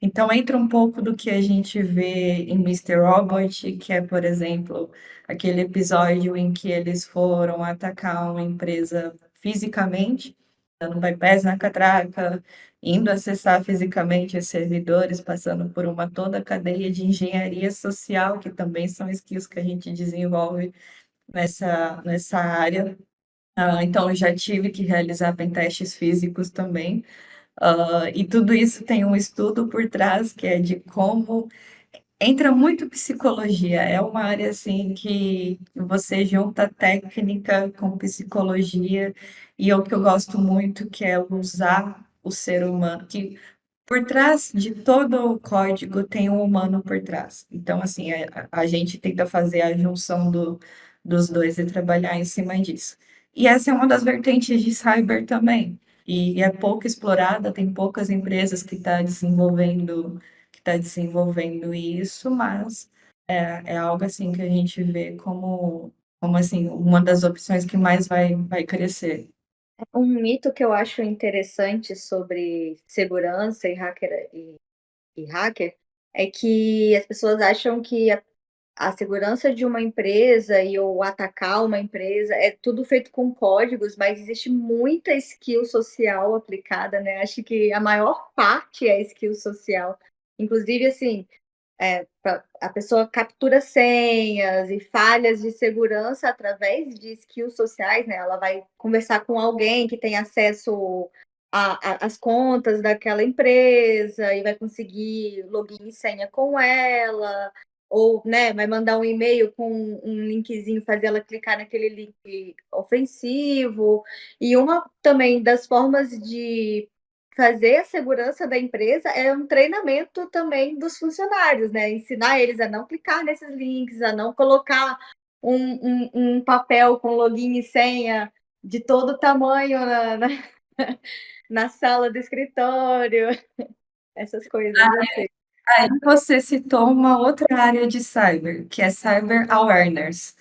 Então, entra um pouco do que a gente vê em Mister Robot, que é, por exemplo, aquele episódio em que eles foram atacar uma empresa fisicamente, dando bypass na catraca, indo acessar fisicamente os servidores, passando por uma toda a cadeia de engenharia social, que também são skills que a gente desenvolve nessa área. Então, eu já tive que realizar pentestes físicos também. E tudo isso tem um estudo por trás que é de como entra muito psicologia. É uma área assim que você junta técnica com psicologia, e é o que eu gosto muito, que é usar o ser humano, que por trás de todo o código tem um humano por trás. Então, assim, a gente tenta fazer a junção dos dois e trabalhar em cima disso. E essa é uma das vertentes de cyber também. E é pouco explorada, tem poucas empresas que tá desenvolvendo isso, mas é algo assim que a gente vê como assim, uma das opções que mais vai crescer. Um mito que eu acho interessante sobre segurança e hacker é que as pessoas acham que a segurança de uma empresa e ou atacar uma empresa é tudo feito com códigos, mas existe muita skill social aplicada, né? Acho que a maior parte é skill social. Inclusive, assim, a pessoa captura senhas e falhas de segurança através de skills sociais, né? Ela vai conversar com alguém que tem acesso às contas daquela empresa e vai conseguir login e senha com ela, ou, né, vai mandar um e-mail com um linkzinho, fazer ela clicar naquele link ofensivo. E uma também das formas de fazer a segurança da empresa é um treinamento também dos funcionários, né? Ensinar eles a não clicar nesses links, a não colocar um papel com login e senha de todo tamanho na sala do escritório, essas coisas assim. Aí você citou uma outra área de cyber, que é cyber awareness.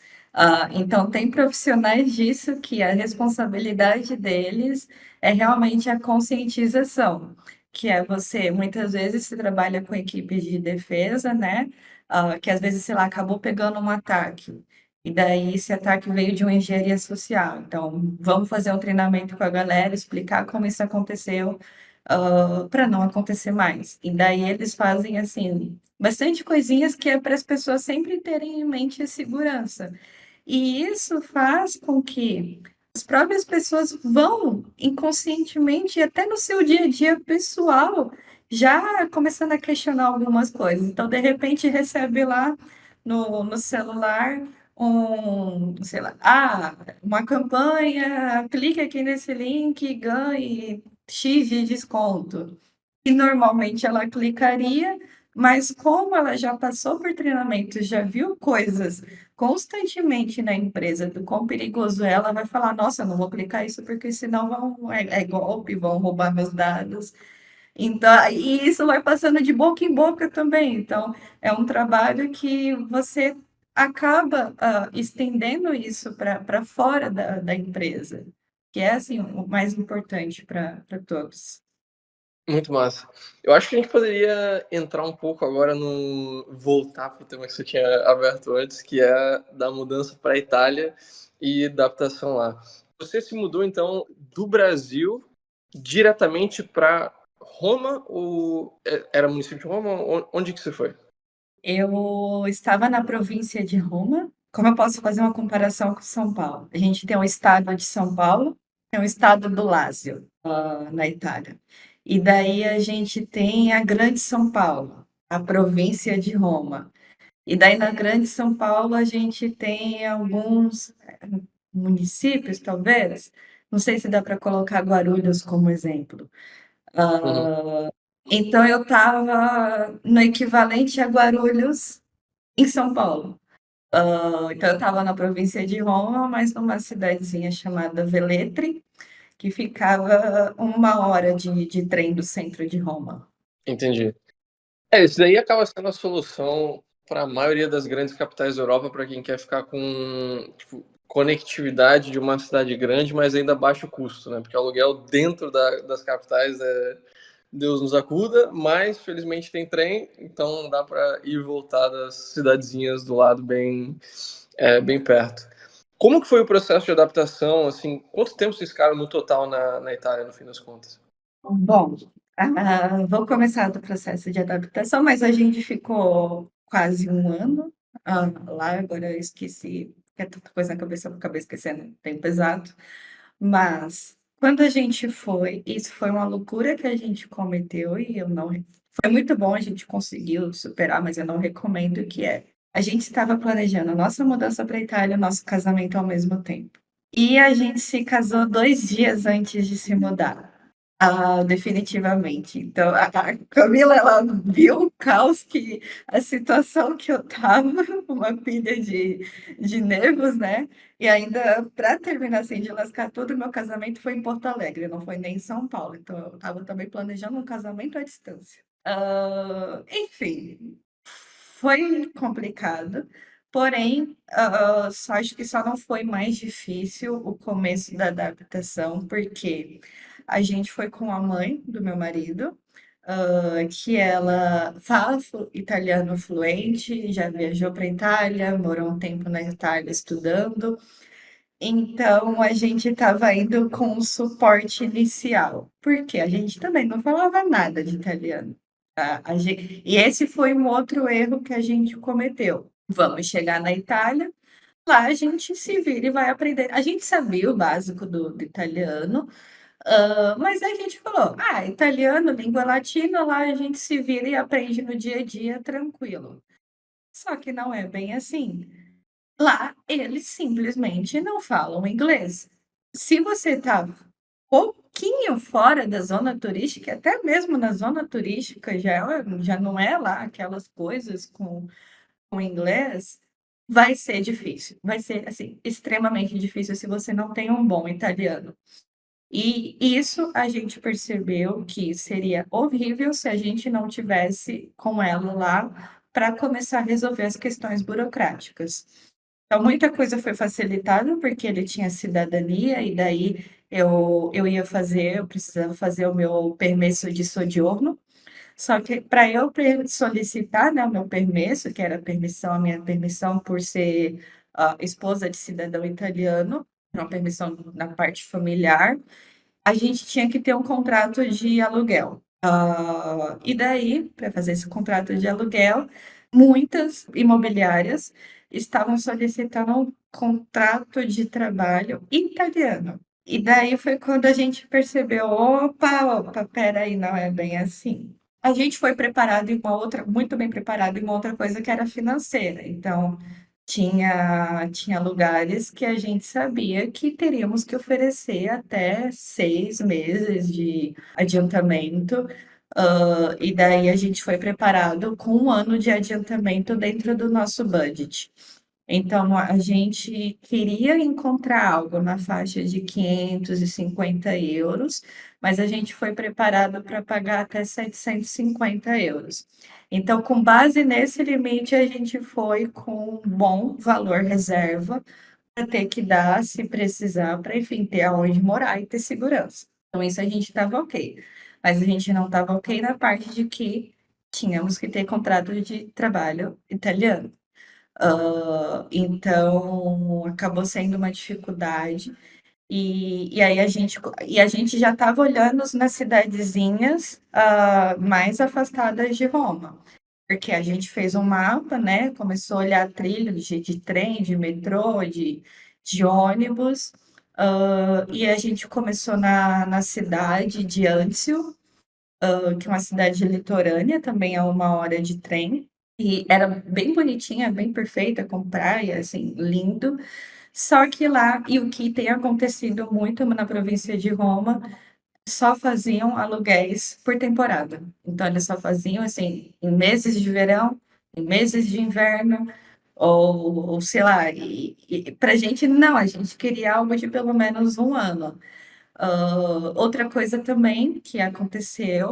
Então, tem profissionais disso que a responsabilidade deles é realmente a conscientização, que é você, muitas vezes, se trabalha com equipes de defesa, né? Que às vezes, sei lá, acabou pegando um ataque. E daí esse ataque veio de uma engenharia social. Então, vamos fazer um treinamento com a galera, explicar como isso aconteceu, para não acontecer mais. E daí eles fazem assim bastante coisinhas que é para as pessoas sempre terem em mente a segurança. E isso faz com que as próprias pessoas vão inconscientemente, até no seu dia a dia pessoal, já começando a questionar algumas coisas. Então, de repente, recebe lá no celular sei lá, uma campanha, clique aqui nesse link e ganhe X de desconto. E normalmente ela clicaria, mas como ela já passou por treinamento, já viu coisas constantemente na empresa do quão perigoso é, ela vai falar: Nossa, eu não vou clicar isso porque senão é golpe, vão roubar meus dados. Então, e isso vai passando de boca em boca também. Então, é um trabalho que você acaba estendendo isso para fora da empresa, que é assim o mais importante para todos. Muito massa. Eu acho que a gente poderia entrar um pouco agora no voltar para o tema que você tinha aberto antes, que é da mudança para a Itália e adaptação lá. Você se mudou então do Brasil diretamente para Roma ou era município de Roma? Onde que você foi? Eu estava na província de Roma. Como eu posso fazer uma comparação com São Paulo? A gente tem o estado de São Paulo, tem o estado do Lácio, na Itália. E daí a gente tem a Grande São Paulo, a província de Roma. E daí na Grande São Paulo a gente tem alguns municípios, talvez. Não sei se dá para colocar Guarulhos como exemplo. Uhum. Então eu estava no equivalente a Guarulhos em São Paulo. Então eu estava na província de Roma, mas numa cidadezinha chamada Velletri, que ficava 1 hora de trem do centro de Roma. Entendi. Isso daí acaba sendo a solução para a maioria das grandes capitais da Europa para quem quer ficar com tipo, conectividade de uma cidade grande, mas ainda a baixo custo, né? Porque o aluguel dentro das capitais é Deus nos acuda, mas felizmente tem trem, então dá para ir e voltar das cidadezinhas do lado bem perto. Como que foi o processo de adaptação? Assim, quanto tempo vocês ficaram no total na Itália, no fim das contas? Bom, vou começar do processo de adaptação, mas a gente ficou quase 1 ano lá, agora eu esqueci, é tanta coisa na cabeça, eu acabei esquecendo o tempo exato. Mas quando a gente foi, isso foi uma loucura que a gente cometeu e eu não. Foi muito bom, a gente conseguiu superar, mas eu não recomendo que é. A gente estava planejando a nossa mudança para a Itália, nosso casamento ao mesmo tempo. E a gente se casou 2 dias antes de se mudar. Definitivamente. Então, a Camila, ela viu o caos que a situação que eu estava, uma pilha de nervos, né? E ainda, para terminar assim, de lascar tudo, meu casamento foi em Porto Alegre, não foi nem em São Paulo. Então, eu estava também planejando um casamento à distância. Enfim, foi complicado. Porém, acho que só não foi mais difícil o começo da adaptação, porque a gente foi com a mãe do meu marido, que ela fala italiano fluente, já viajou para a Itália, morou um tempo na Itália estudando. Então, a gente estava indo com um suporte inicial, porque a gente também não falava nada de italiano. Tá? E esse foi um outro erro que a gente cometeu. Vamos chegar na Itália, lá a gente se vira e vai aprender. A gente sabia o básico do italiano, mas a gente falou: italiano, língua latina, lá a gente se vira e aprende no dia a dia tranquilo. Só que não é bem assim. Lá, eles simplesmente não falam inglês. Se você está pouquinho fora da zona turística, até mesmo na zona turística já não é lá aquelas coisas com inglês, vai ser difícil. Vai ser, assim, extremamente difícil se você não tem um bom italiano. E isso a gente percebeu que seria horrível se a gente não tivesse com ela lá para começar a resolver as questões burocráticas. Então, muita coisa foi facilitada porque ele tinha cidadania, e daí eu precisava fazer o meu permesso de soggiorno. Só que para eu solicitar, né, o meu permesso, que era a minha permissão por ser esposa de cidadão italiano, uma permissão na parte familiar, a gente tinha que ter um contrato de aluguel. E daí, para fazer esse contrato de aluguel, muitas imobiliárias estavam solicitando um contrato de trabalho italiano. E daí foi quando a gente percebeu, opa, peraí, não é bem assim. A gente foi preparado em uma outra, muito bem preparado em uma outra coisa que era financeira. Então, tinha lugares que a gente sabia que teríamos que oferecer até 6 meses de adiantamento, E daí a gente foi preparado com 1 ano de adiantamento dentro do nosso budget. Então, a gente queria encontrar algo na faixa de 550 euros, mas a gente foi preparado para pagar até 750 euros. Então, com base nesse limite, a gente foi com um bom valor reserva para ter que dar, se precisar, para, enfim, ter aonde morar e ter segurança. Então, isso a gente estava ok. Mas a gente não estava ok na parte de que tínhamos que ter contrato de trabalho italiano. Então, acabou sendo uma dificuldade. E a gente já estava olhando nas cidadezinhas mais afastadas de Roma, porque a gente fez um mapa, né? Começou a olhar trilhos de trem, de metrô, de ônibus, e a gente começou na cidade de Anzio, que é uma cidade litorânea, também é 1 hora de trem. E era bem bonitinha, bem perfeita, com praia, assim, lindo. Só que lá, e o que tem acontecido muito na província de Roma, só faziam aluguéis por temporada. Então, eles só faziam, assim, em meses de verão, em meses de inverno, ou sei lá. E pra gente, não, a gente queria algo de pelo menos 1 ano. Outra coisa também que acontecia,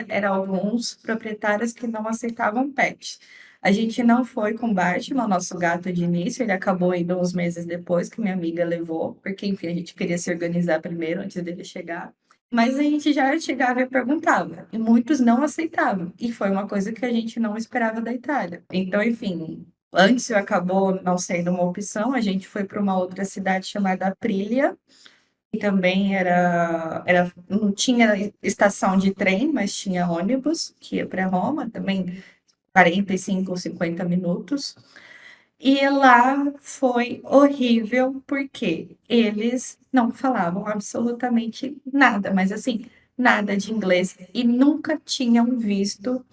era alguns proprietários que não aceitavam pets. A gente não foi com o Batman, o nosso gato de início, ele acabou indo uns meses depois que minha amiga levou, porque, enfim, a gente queria se organizar primeiro antes dele chegar. Mas a gente já chegava e perguntava, e muitos não aceitavam, e foi uma coisa que a gente não esperava da Itália. Então, enfim, antes acabou não sendo uma opção, a gente foi para uma outra cidade chamada Aprilia, também não tinha estação de trem, mas tinha ônibus que ia para Roma, também 45 ou 50 minutos. E lá foi horrível, porque eles não falavam absolutamente nada, mas assim, nada de inglês, e nunca tinham visto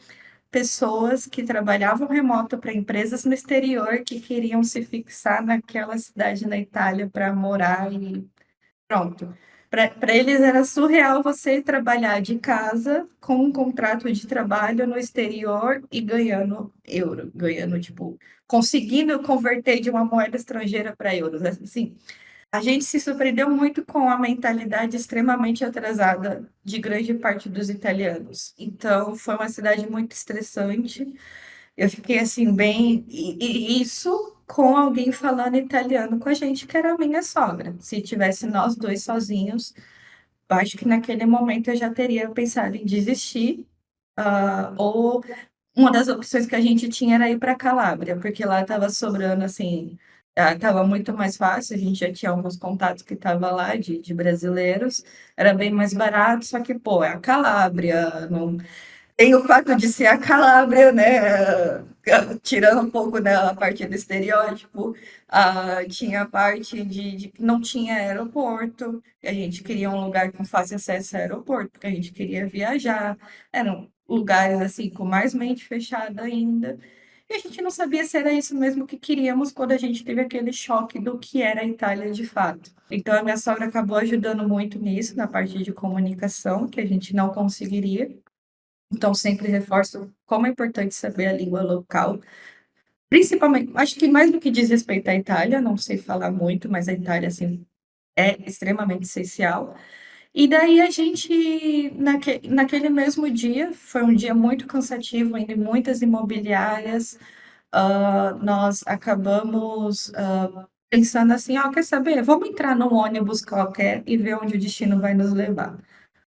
pessoas que trabalhavam remoto para empresas no exterior que queriam se fixar naquela cidade na Itália para morar e pronto. Para eles era surreal você trabalhar de casa com um contrato de trabalho no exterior e ganhando euro, ganhando, tipo, conseguindo converter de uma moeda estrangeira para euros. Assim, a gente se surpreendeu muito com a mentalidade extremamente atrasada de grande parte dos italianos. Então, foi uma cidade muito estressante. Eu fiquei assim, bem. E isso com alguém falando italiano com a gente, que era a minha sogra. Se tivesse nós dois sozinhos, eu acho que naquele momento eu já teria pensado em desistir. Ou uma das opções que a gente tinha era ir para Calábria, porque lá estava sobrando assim. Estava muito mais fácil, a gente já tinha alguns contatos que estavam lá de brasileiros, era bem mais barato, só que, pô, é a Calábria, não, tem o fato de ser a Calábria, né? Tirando um pouco da parte do estereótipo, tinha a parte de que não tinha aeroporto, e a gente queria um lugar com fácil acesso ao aeroporto, porque a gente queria viajar. Eram lugares assim com mais mente fechada ainda. E a gente não sabia se era isso mesmo que queríamos quando a gente teve aquele choque do que era a Itália de fato. Então a minha sogra acabou ajudando muito nisso, na parte de comunicação, que a gente não conseguiria. Então, sempre reforço como é importante saber a língua local, principalmente, acho que mais do que diz respeito à Itália, não sei falar muito, mas a Itália, assim, é extremamente essencial. E daí a gente, naquele mesmo dia, foi um dia muito cansativo, ainda em muitas imobiliárias, nós acabamos pensando assim, quer saber? Vamos entrar num ônibus qualquer e ver onde o destino vai nos levar.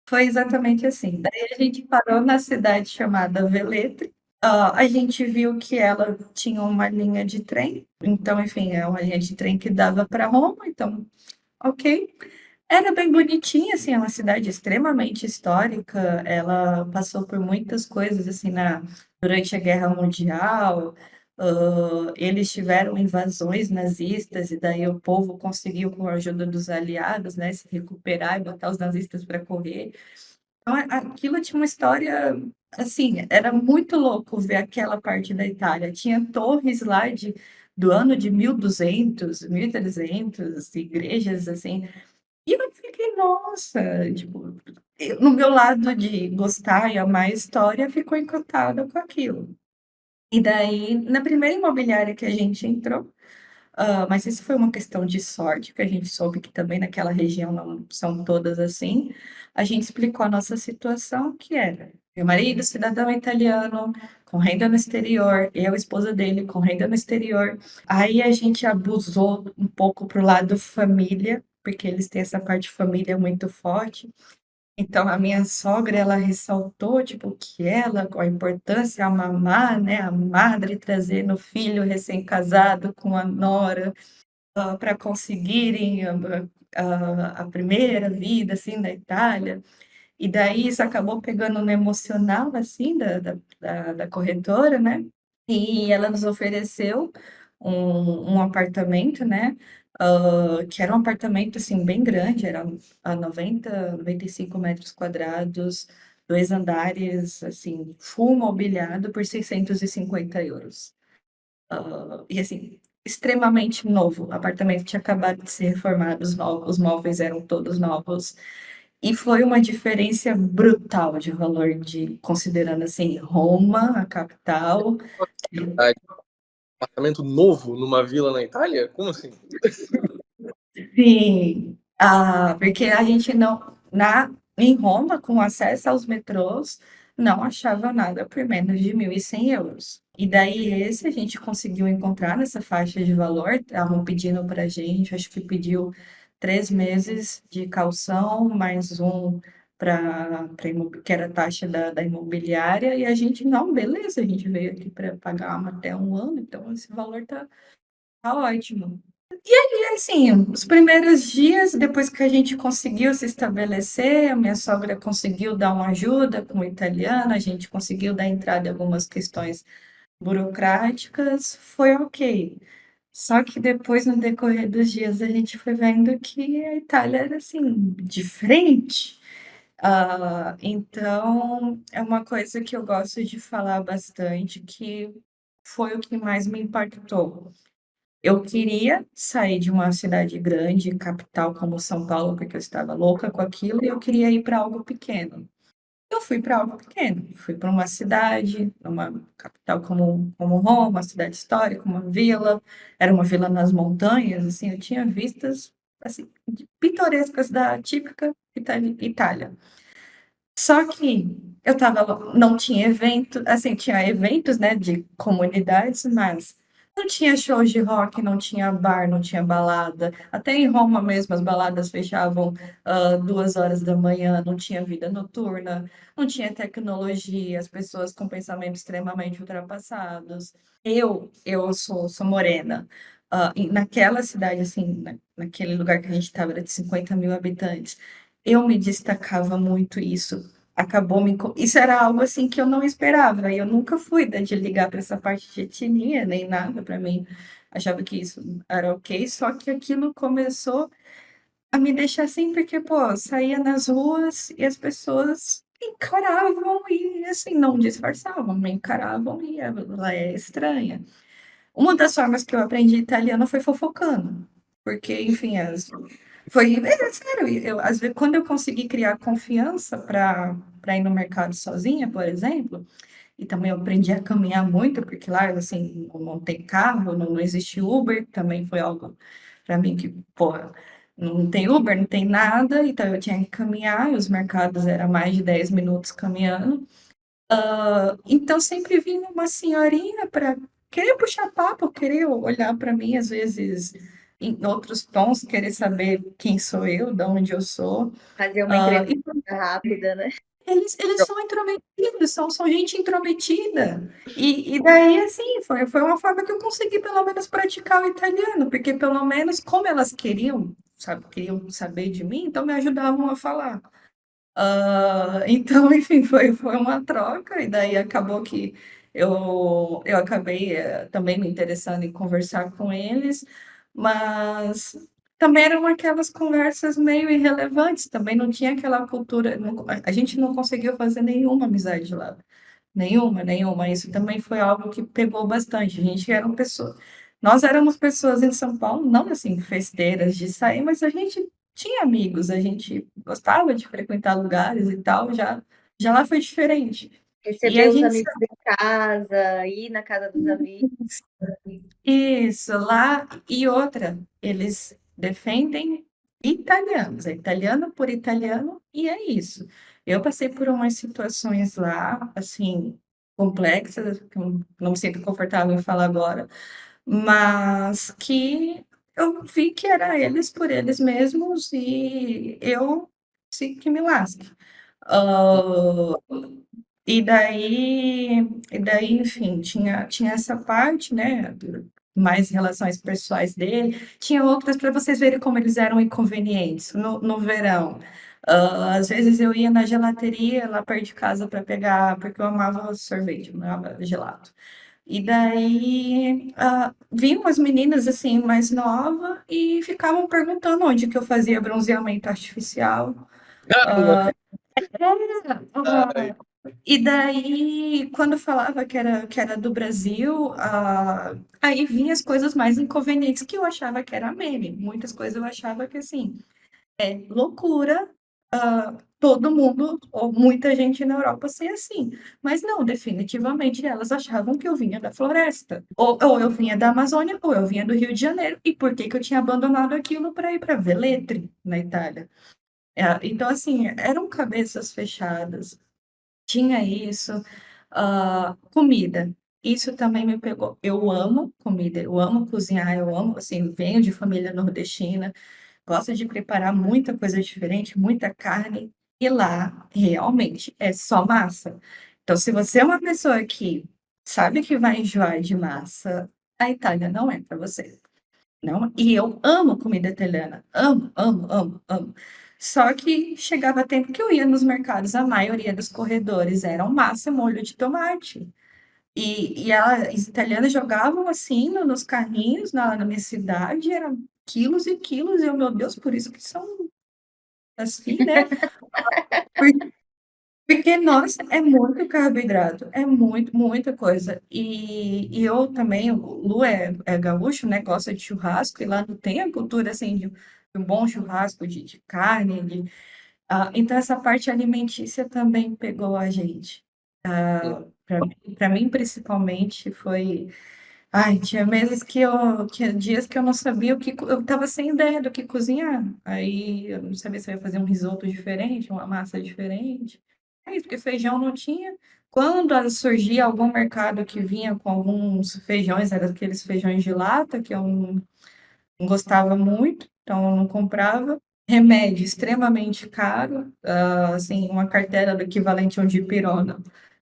Foi exatamente assim. Daí a gente parou na cidade chamada Velletri. A gente viu que ela tinha uma linha de trem, então, enfim, é uma linha de trem que dava para Roma, então, ok. Era bem bonitinha, assim, é uma cidade extremamente histórica. Ela passou por muitas coisas, assim, durante a Guerra Mundial. Eles tiveram invasões nazistas, e daí o povo conseguiu, com a ajuda dos aliados, né, se recuperar e botar os nazistas para correr. Então, aquilo tinha uma história, assim, era muito louco ver aquela parte da Itália. Tinha torres lá do ano de 1200, 1300, igrejas, assim. E eu fiquei, nossa, tipo, no meu lado de gostar e amar a história, ficou encantada com aquilo. E daí, na primeira imobiliária que a gente entrou, mas isso foi uma questão de sorte, que a gente soube que também naquela região não são todas assim. A gente explicou a nossa situação, que era meu marido, cidadão italiano, com renda no exterior, eu, esposa dele, com renda no exterior. Aí a gente abusou um pouco pro lado família, porque eles têm essa parte família muito forte. Então, a minha sogra, ela ressaltou, tipo, que ela, com a importância, a mamá, né, a madre trazendo o filho recém-casado com a nora, para conseguirem a primeira vida, assim, na Itália. E daí isso acabou pegando no emocional, assim, da corretora, né? E ela nos ofereceu um apartamento, né? Que era um apartamento, assim, bem grande, era a 95 metros quadrados, 2 andares, assim, full mobiliado por 650 euros. E assim, extremamente novo. O apartamento tinha acabado de ser reformado, os móveis eram todos novos. E foi uma diferença brutal de valor, considerando assim, Roma, a capital. Apartamento novo numa vila na Itália? Como assim? Sim, porque a gente não, em Roma, com acesso aos metrôs, não achava nada por menos de 1.100 euros. E daí esse a gente conseguiu encontrar nessa faixa de valor, estavam pedindo para a gente, acho que pediu 3 meses de caução, mais um que era a taxa da imobiliária, e a gente, não, beleza, a gente veio aqui para pagar até um ano, então esse valor tá ótimo. E assim, os primeiros dias, depois que a gente conseguiu se estabelecer, a minha sogra conseguiu dar uma ajuda com o italiano, a gente conseguiu dar entrada em algumas questões burocráticas, foi ok. Só que depois, no decorrer dos dias, a gente foi vendo que a Itália era assim, diferente. Então, é uma coisa que eu gosto de falar bastante, que foi o que mais me impactou. Eu queria sair de uma cidade grande, capital como São Paulo, porque eu estava louca com aquilo, e eu queria ir para algo pequeno. Eu fui para algo pequeno, fui para uma cidade, uma capital como Roma, uma cidade histórica, uma vila, era uma vila nas montanhas, assim, eu tinha vistas assim, pitorescas da típica Itália. Só que eu estava, não tinha evento, assim, tinha eventos, né, de comunidades, mas não tinha shows de rock, não tinha bar, não tinha balada. Até em Roma mesmo, as baladas fechavam 2 horas da manhã, não tinha vida noturna, não tinha tecnologia, as pessoas com pensamentos extremamente ultrapassados. Eu sou morena. E naquela cidade, assim, naquele lugar que a gente estava, era de 50 mil habitantes, eu me destacava muito isso. Isso era algo assim que eu não esperava. Eu nunca fui de ligar para essa parte de etnia, nem nada para mim. Achava que isso era ok, só que aquilo começou a me deixar assim, porque, pô, eu saía nas ruas e as pessoas encaravam e, assim, não disfarçavam, me encaravam e ela é estranha. Uma das formas que eu aprendi italiano foi fofocando, porque, enfim, sério, às vezes, quando eu consegui criar confiança para ir no mercado sozinha, por exemplo, e também eu aprendi a caminhar muito, porque lá, assim, não tem carro, não existe Uber, também foi algo para mim que, porra, não tem Uber, não tem nada, então eu tinha que caminhar, e os mercados eram mais de 10 minutos caminhando. Então sempre vinha uma senhorinha para querer puxar papo, querer olhar para mim, às vezes em outros tons, querer saber quem sou eu, de onde eu sou. Fazer uma E entrevista rápida, né? eles são intrometidos, são gente intrometida. E daí, assim, foi uma forma que eu consegui pelo menos praticar o italiano, porque pelo menos como elas queriam saber de mim, então me ajudavam a falar. Então, enfim, foi uma troca, e daí acabou que eu acabei também me interessando em conversar com eles, mas também eram aquelas conversas meio irrelevantes, também não tinha aquela cultura, a gente não conseguiu fazer nenhuma amizade lá, nenhuma. Isso também foi algo que pegou bastante. Nós éramos pessoas em São Paulo, não assim, festeiras de sair, mas a gente tinha amigos, a gente gostava de frequentar lugares e tal, já lá foi diferente. E Receber a os gente amigos em casa, ir na casa dos amigos. isso, lá e outra, eles defendem italianos, é italiano por italiano, e é isso. Eu passei por umas situações lá, assim, complexas, que eu não me sinto confortável em falar agora, mas que eu vi que era eles por eles mesmos e eu sim que me lasque. Ah, e daí, enfim, tinha essa parte, né, mais relações pessoais dele, tinha outras para vocês verem como eles eram inconvenientes no verão. Às vezes eu ia na gelateria lá perto de casa para pegar, porque eu amava sorvete, eu amava gelato. E daí vinham as meninas assim mais novas e ficavam perguntando onde que eu fazia bronzeamento artificial. Caramba! Ai, E daí, quando falava que era do Brasil, aí vinha as coisas mais inconvenientes que eu achava que era meme. Muitas coisas eu achava que, assim, é loucura, todo mundo, ou muita gente na Europa ser assim. Mas não, definitivamente elas achavam que eu vinha da floresta. Ou eu vinha da Amazônia, ou eu vinha do Rio de Janeiro. E por que que eu tinha abandonado aquilo para ir para Velletri, na Itália? Então, assim, eram cabeças fechadas. Tinha isso, comida. Isso também me pegou. Eu amo comida, eu amo cozinhar, eu amo, assim, venho de família nordestina, gosto de preparar muita coisa diferente, muita carne, e lá realmente é só massa. Então, se você é uma pessoa que sabe que vai enjoar de massa, a Itália não é para você. Não, e eu amo comida italiana, amo, amo, amo, amo. Só que chegava tempo que eu ia nos mercados, a maioria dos corredores eram massa e molho de tomate. E as italianas jogavam assim nos carrinhos na minha cidade, eram quilos e quilos, e eu, meu Deus, por isso que são assim, né? Porque, nossa, é muito carboidrato, é muito, muita coisa. E eu também, o Lu é gaúcho, né? Gosta de churrasco, e lá não tem a cultura assim de um bom churrasco de carne. Então, essa parte alimentícia também pegou a gente. Para mim, principalmente, foi. Ai, tinha meses que tinha dias que eu não sabia o que. Eu estava sem ideia do que cozinhar. Aí eu não sabia se eu ia fazer um risoto diferente, uma massa diferente. É isso, porque feijão não tinha. Quando surgia algum mercado que vinha com alguns feijões, eram aqueles feijões de lata, que eu não gostava muito, então eu não comprava. Remédio extremamente caro, assim, uma cartela do equivalente a um dipirona,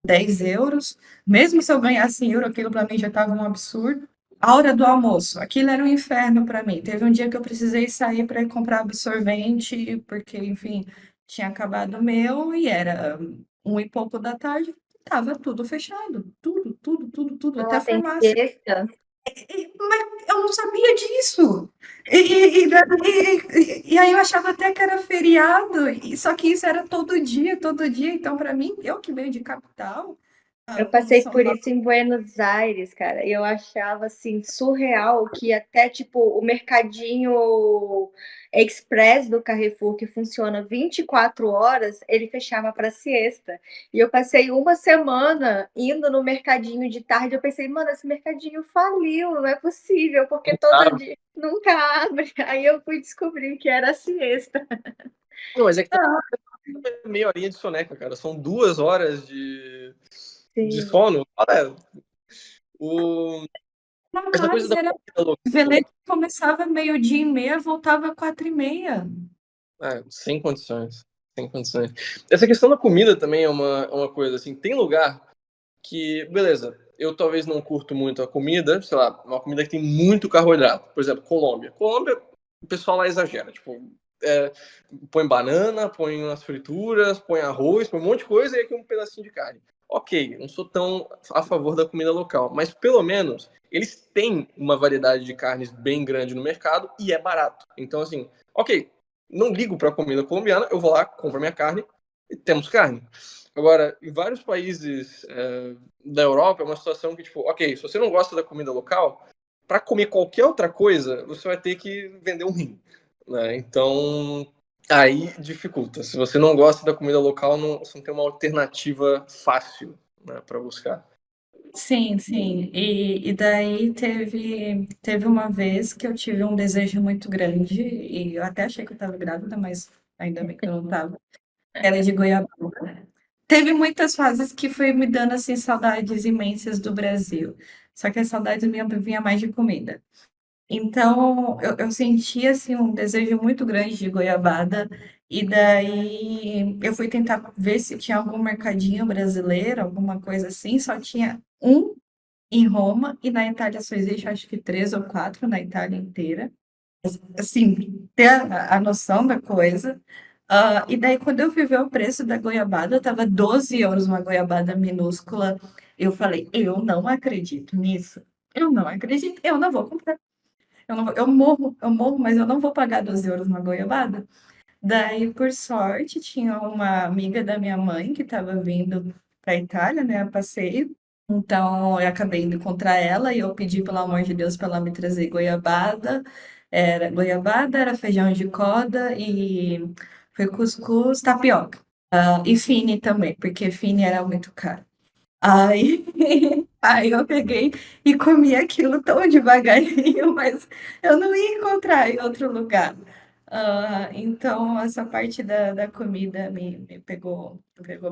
10 euros. Mesmo se eu ganhasse em euro, aquilo para mim já estava um absurdo. A hora do almoço, aquilo era um inferno para mim. Teve um dia que eu precisei sair para ir comprar absorvente, porque, enfim, tinha acabado o meu e era 1 e pouco da tarde, estava tudo fechado. Tudo, tudo, tudo, tudo, até Ah, a tem farmácia. siesta. Mas eu não sabia disso. E aí eu achava até que era feriado, só que isso era todo dia. Então, para mim, eu que venho de capital, Eu como passei São por Paulo. isso em Buenos Aires, cara, e eu achava assim surreal que até tipo o mercadinho express do Carrefour que funciona 24 horas, ele fechava para siesta. E eu passei uma semana indo no mercadinho de tarde, eu pensei, mano, esse mercadinho faliu, não é possível, porque todo ah, dia nunca abre. Aí eu fui descobrir que era siesta. não, mas é que meia horinha de soneca, cara. São 2 horas de Sim. sono. Olha, o... essa coisa Mas da era comida local, velete começava meio-dia e meia, voltava 4h30. sem condições. Sem condições. Essa questão da comida também é uma coisa assim. Tem lugar que, beleza, eu talvez não curto muito a comida, sei lá, uma comida que tem muito carboidrato. Por exemplo, Colômbia. Colômbia, o pessoal lá exagera. Tipo, é, põe banana, põe umas frituras, põe arroz, põe um monte de coisa e aqui um pedacinho de carne. Ok, não sou tão a favor da comida local, mas pelo menos eles têm uma variedade de carnes bem grande no mercado e é barato. Então, assim, ok, não ligo para a comida colombiana, eu vou lá, compro minha carne e temos carne. Agora, em vários países da Europa, é uma situação que, tipo, ok, se você não gosta da comida local, para comer qualquer outra coisa, você vai ter que vender um rim. né? Então, aí dificulta. Se você não gosta da comida local, você não tem uma alternativa fácil, né, para buscar. Sim, sim. E daí teve uma vez que eu tive um desejo muito grande, e eu até achei que eu estava grávida, mas ainda bem que eu não estava. Era de goiabada. Teve muitas fases que foi me dando assim saudades imensas do Brasil. Só que a saudade minha vinha mais de comida. Então eu sentia assim um desejo muito grande de goiabada. E daí eu fui tentar ver se tinha algum mercadinho brasileiro, alguma coisa assim. Só tinha um em Roma e na Itália só existe acho que 3 ou 4 na Itália inteira. Assim, ter a noção da coisa. E daí, quando eu fui ver o preço da goiabada, tava 12 euros uma goiabada minúscula. Eu falei, eu não acredito nisso. Eu não acredito, eu não vou comprar. Eu, não vou- eu morro, mas eu não vou pagar 12 euros uma goiabada. Daí, por sorte, tinha uma amiga da minha mãe que estava vindo para a Itália, né, a passeio. Então, eu acabei indo encontrar ela e eu pedi, pelo amor de Deus, para ela me trazer goiabada, era feijão de corda e foi cuscuz, tapioca. E fine também, porque fine era muito caro. Aí, aí eu peguei e comi aquilo tão devagarinho, mas eu não ia encontrar em outro lugar. Então, essa parte da comida me pegou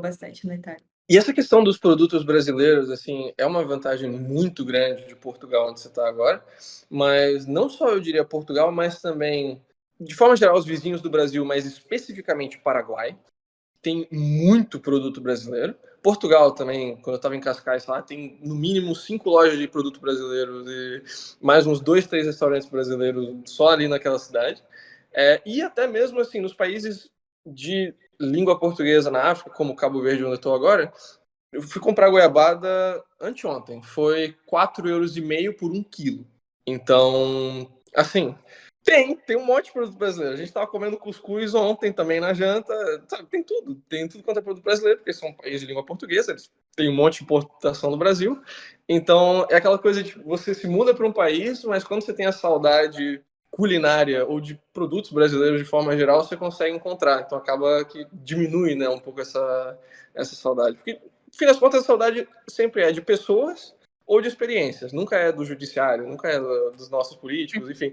bastante na Itália. E essa questão dos produtos brasileiros, assim, é uma vantagem muito grande de Portugal, onde você está agora. Mas não só eu diria Portugal, mas também, de forma geral, os vizinhos do Brasil, mas especificamente Paraguai, tem muito produto brasileiro. Portugal também, quando eu estava em Cascais lá, tem no mínimo 5 lojas de produto brasileiro e mais uns 2, 3 restaurantes brasileiros só ali naquela cidade. E até mesmo assim, nos países de língua portuguesa na África, como Cabo Verde, onde eu estou agora, eu fui comprar goiabada anteontem. Foi 4,5 € por 1 quilo. Então, assim, tem um monte de produto brasileiro. A gente estava comendo cuscuz ontem também na janta. Sabe, tem tudo quanto é produto brasileiro, porque são um país de língua portuguesa, eles têm um monte de importação do Brasil. Então, é aquela coisa de você se muda para um país, mas quando você tem a saudade culinária ou de produtos brasileiros de forma geral, você consegue encontrar. Então, acaba que diminui, né, um pouco essa saudade. Porque, no fim das contas, a saudade sempre é de pessoas ou de experiências. Nunca é do judiciário, nunca é dos nossos políticos, enfim.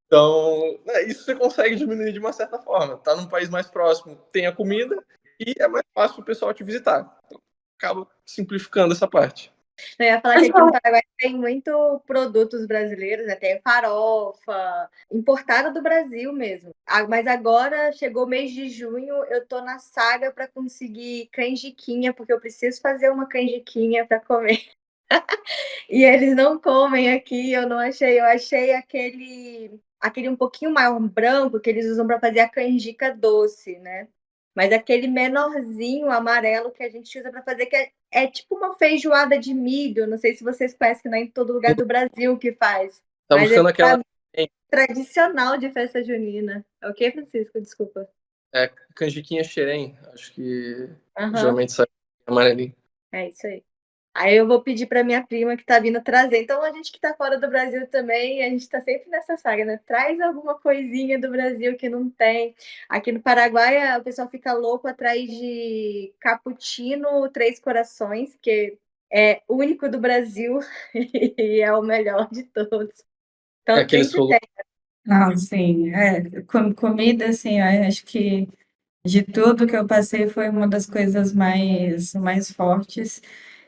Então, isso você consegue diminuir de uma certa forma. Tá num país mais próximo, tem a comida e é mais fácil o pessoal te visitar. Então, acaba simplificando essa parte. Eu ia falar que aqui no Paraguai tem muito produtos brasileiros, né? Tem farofa, importada do Brasil mesmo. Mas agora chegou o mês de junho, eu tô na saga para conseguir canjiquinha, porque eu preciso fazer uma canjiquinha para comer. E eles não comem aqui, eu não achei. Eu achei aquele um pouquinho maior branco que eles usam para fazer a canjica doce, né? Mas aquele menorzinho amarelo que a gente usa para fazer, que é tipo uma feijoada de milho. Não sei se vocês conhecem, que não é em todo lugar do Brasil que faz. Tá Mas é buscando aquela tradicional de festa junina. É o que, Francisco? Desculpa. canjiquinha xerém, acho que Aham, geralmente sai amarelinho. é isso aí. Aí eu vou pedir para minha prima que está vindo trazer. Então, a gente que está fora do Brasil também, a gente está sempre nessa saga, né? Traz alguma coisinha do Brasil que não tem. Aqui no Paraguai, o pessoal fica louco atrás de cappuccino Três Corações, que é único do Brasil e é o melhor de todos. É Então, aqueles sempre rolos. tem. Ah, sim, comida, assim, eu acho que de tudo que eu passei foi uma das coisas mais fortes.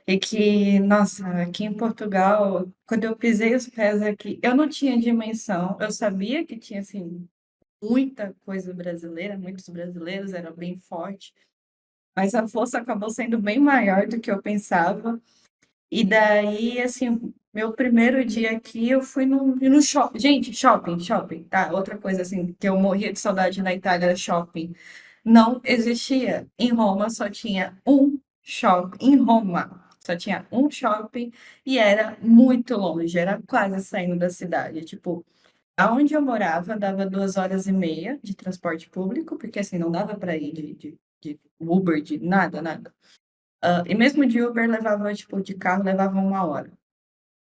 E que, nossa, aqui em Portugal, quando eu pisei os pés aqui, eu não tinha dimensão. Eu sabia que tinha, assim, muita coisa brasileira, muitos brasileiros, era bem forte, mas a força acabou sendo bem maior do que eu pensava. E daí, assim, meu primeiro dia aqui, eu fui no shopping. Gente, shopping, tá? Outra coisa, assim, que eu morria de saudade na Itália era shopping. Não existia. Em Roma só tinha um shopping. Em Roma só tinha um shopping e era muito longe, era quase saindo da cidade. Tipo, aonde eu morava dava 2 horas e meia de transporte público, porque assim, não dava para ir de Uber, de nada. E mesmo de Uber levava, tipo, de carro levava 1 hora.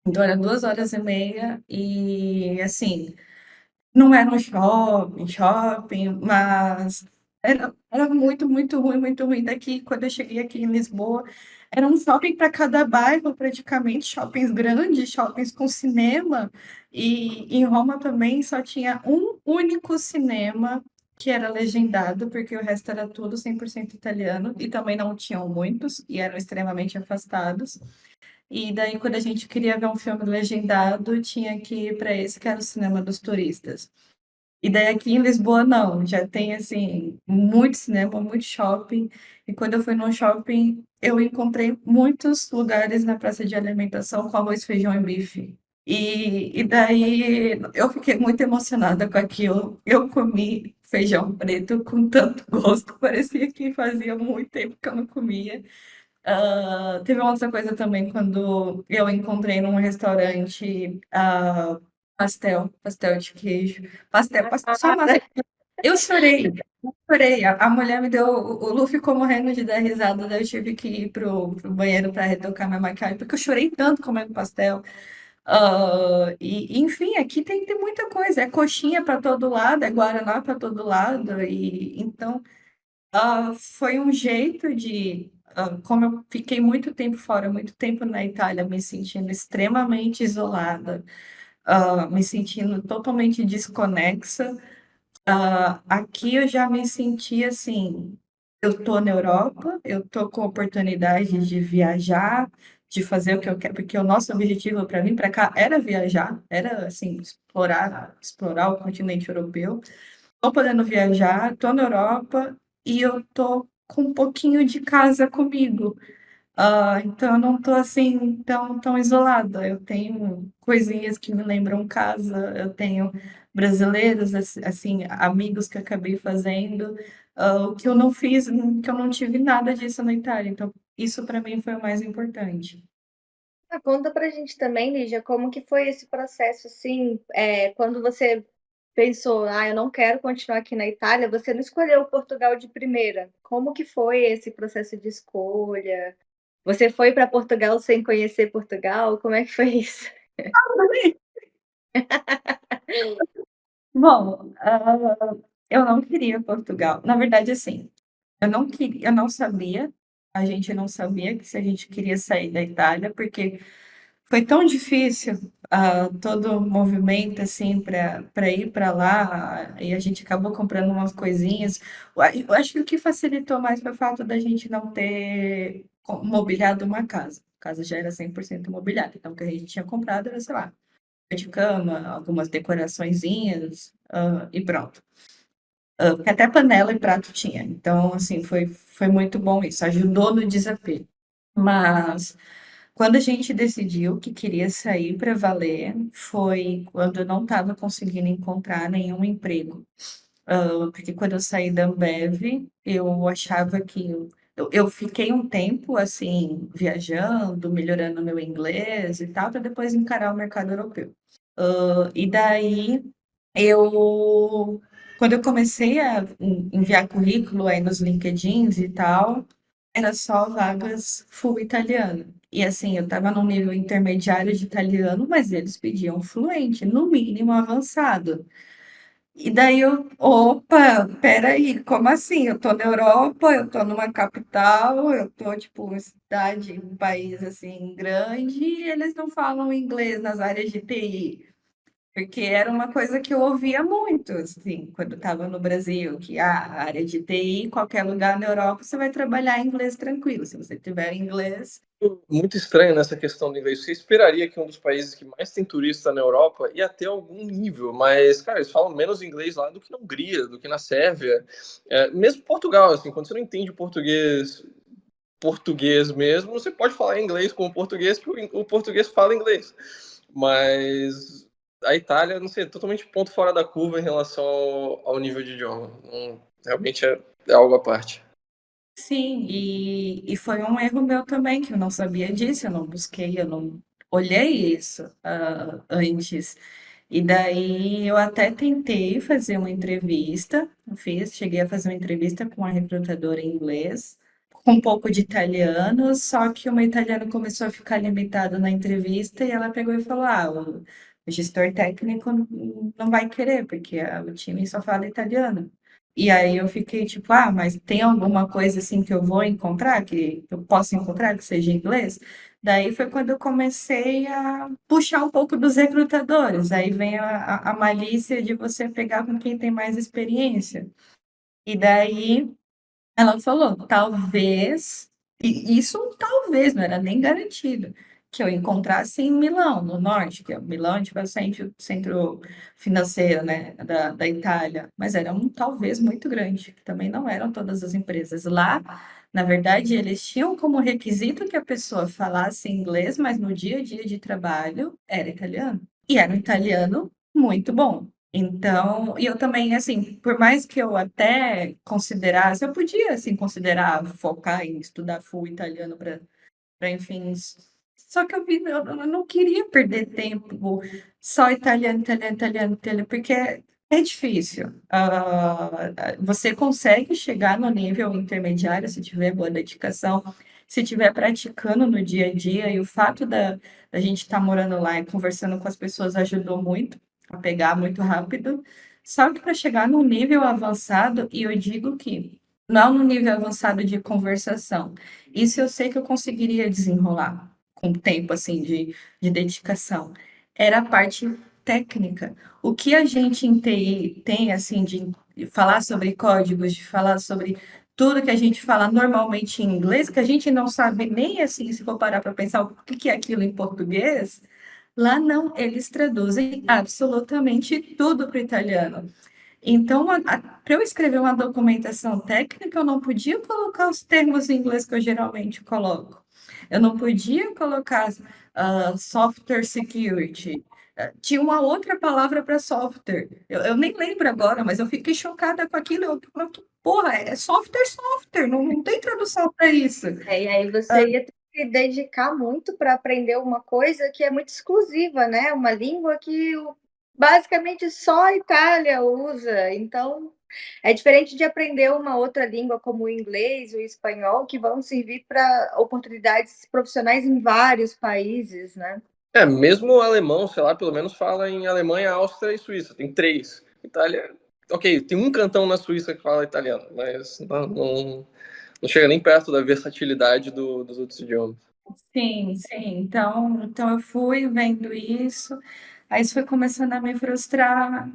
Então era 2 horas e meia e assim. Não era um shopping, mas era muito ruim daqui. Quando eu cheguei aqui em Lisboa, era um shopping para cada bairro, praticamente, shoppings grandes, shoppings com cinema. E em Roma também só tinha um único cinema que era legendado, porque o resto era tudo 100% italiano, e também não tinham muitos, e eram extremamente afastados. E daí, quando a gente queria ver um filme legendado, tinha que ir para esse que era o cinema dos turistas. E daí aqui em Lisboa não, já tem assim muito cinema, muito shopping. E quando eu fui no shopping, eu encontrei muitos lugares na praça de alimentação com arroz, feijão e bife. E daí eu fiquei muito emocionada com aquilo. Eu comi feijão preto com tanto gosto, parecia que fazia muito tempo que eu não comia. Teve uma outra coisa também quando eu encontrei num restaurante pastel de queijo. Só massa. Eu chorei. A mulher me deu. O Lu ficou morrendo de dar risada, daí eu tive que ir pro banheiro para retocar minha maquiagem, porque eu chorei tanto comendo pastel. Enfim, aqui tem muita coisa. É coxinha para todo lado, é guaraná para todo lado, e então. Foi um jeito de, como eu fiquei muito tempo fora, muito tempo na Itália, me sentindo extremamente isolada, me sentindo totalmente desconexa. Aqui eu já me senti assim, eu tô na Europa, eu tô com oportunidade de viajar, de fazer o que eu quero, porque o nosso objetivo para vir para cá era viajar, era assim, explorar o continente europeu. Tô podendo viajar, tô na Europa e eu tô com um pouquinho de casa comigo. Então eu não tô assim tão isolada. Eu tenho coisinhas que me lembram casa, eu tenho brasileiros, assim, amigos que eu acabei fazendo, o que eu não fiz, que eu não tive nada disso na Itália. Então, isso para mim foi o mais importante. Conta pra gente também, Lígia, como que foi esse processo, assim, quando você pensou, eu não quero continuar aqui na Itália, você não escolheu Portugal de primeira. Como que foi esse processo de escolha? Você foi para Portugal sem conhecer Portugal? Como é que foi isso? Bom, eu não queria Portugal. Na verdade, assim, eu não sabia, a gente não sabia que se a gente queria sair da Itália, porque foi tão difícil, todo o movimento, assim, para ir para lá, e a gente acabou comprando umas coisinhas. Eu acho que o que facilitou mais foi o fato da gente não ter mobiliado uma casa. A casa já era 100% mobiliada, então o que a gente tinha comprado era, sei lá, de cama, algumas decoraçõezinhas, e pronto. Porque até panela e prato tinha. Então, assim, foi muito bom isso, ajudou no desapego. Mas quando a gente decidiu que queria sair para valer, foi quando eu não estava conseguindo encontrar nenhum emprego. Porque quando eu saí da Ambev, eu achava que eu fiquei um tempo assim, viajando, melhorando meu inglês e tal, para depois encarar o mercado europeu. E daí eu, quando eu comecei a enviar currículo aí nos LinkedIns e tal, era só vagas full italiano. E assim, eu estava num nível intermediário de italiano, mas eles pediam fluente, no mínimo avançado. E daí eu, opa, peraí, como assim? Eu tô na Europa, eu tô numa capital, eu tô, tipo, uma cidade, um país, assim, grande, e eles não falam inglês nas áreas de TI. Porque era uma coisa que eu ouvia muito, assim, quando estava no Brasil, que a área de TI, qualquer lugar na Europa, você vai trabalhar em inglês tranquilo. Se você tiver inglês. Muito estranho nessa questão do inglês. Você esperaria que um dos países que mais tem turista na Europa ia ter algum nível, mas, cara, eles falam menos inglês lá do que na Hungria, do que na Sérvia. Mesmo Portugal, assim, quando você não entende português mesmo, você pode falar inglês com o português, porque o português fala inglês. Mas a Itália, não sei, é totalmente ponto fora da curva em relação ao nível de idioma. Realmente é algo à parte. Sim, e foi um erro meu também, que eu não sabia disso, eu não busquei, eu não olhei isso antes. E daí eu até tentei fazer uma entrevista, cheguei a fazer uma entrevista com uma recrutadora em inglês, com um pouco de italiano, só que uma italiana começou a ficar limitada na entrevista e ela pegou e falou: O gestor técnico não vai querer, porque o time só fala italiano. E aí eu fiquei tipo, mas tem alguma coisa assim que eu vou encontrar, que eu posso encontrar que seja em inglês? Daí foi quando eu comecei a puxar um pouco dos recrutadores. Aí vem a malícia de você pegar com quem tem mais experiência. E daí ela falou, talvez, e isso talvez, não era nem garantido, que eu encontrasse em Milão, no norte, que é Milão, tipo, é o centro financeiro, né, da Itália, mas era um talvez muito grande, que também não eram todas as empresas. Lá, na verdade, eles tinham como requisito que a pessoa falasse inglês, mas no dia a dia de trabalho era italiano. E era um italiano muito bom. Então, e eu também, assim, por mais que eu até considerasse, eu podia, assim, considerar focar em estudar full italiano para enfim, só que eu não queria perder tempo só italiano, italiano, italiano, italiano, porque é difícil. Você consegue chegar no nível intermediário se tiver boa dedicação, se tiver praticando no dia a dia, e o fato da gente estar morando lá e conversando com as pessoas ajudou muito a pegar muito rápido. Só que para chegar num nível avançado, e eu digo que não no nível avançado de conversação, isso eu sei que eu conseguiria desenrolar com tempo, assim, de dedicação. Era a parte técnica. O que a gente em TI tem, assim, de falar sobre códigos, de falar sobre tudo que a gente fala normalmente em inglês, que a gente não sabe nem, assim, se for parar para pensar o que é aquilo em português, lá não, eles traduzem absolutamente tudo para o italiano. Então, para eu escrever uma documentação técnica, eu não podia colocar os termos em inglês que eu geralmente coloco. Eu não podia colocar software security. Tinha uma outra palavra para software. Eu nem lembro agora, mas eu fiquei chocada com aquilo. Porra, é software, software, não tem tradução para isso. E aí você ia ter que dedicar muito para aprender uma coisa que é muito exclusiva, né? Uma língua que basicamente só a Itália usa. Então, é diferente de aprender uma outra língua como o inglês, o espanhol, que vão servir para oportunidades profissionais em vários países, né? Mesmo o alemão, sei lá, pelo menos fala em Alemanha, Áustria e Suíça. Tem 3. Itália, ok, tem um cantão na Suíça que fala italiano, mas não chega nem perto da versatilidade dos outros idiomas. Sim, sim. Então eu fui vendo isso, aí isso foi começando a me frustrar,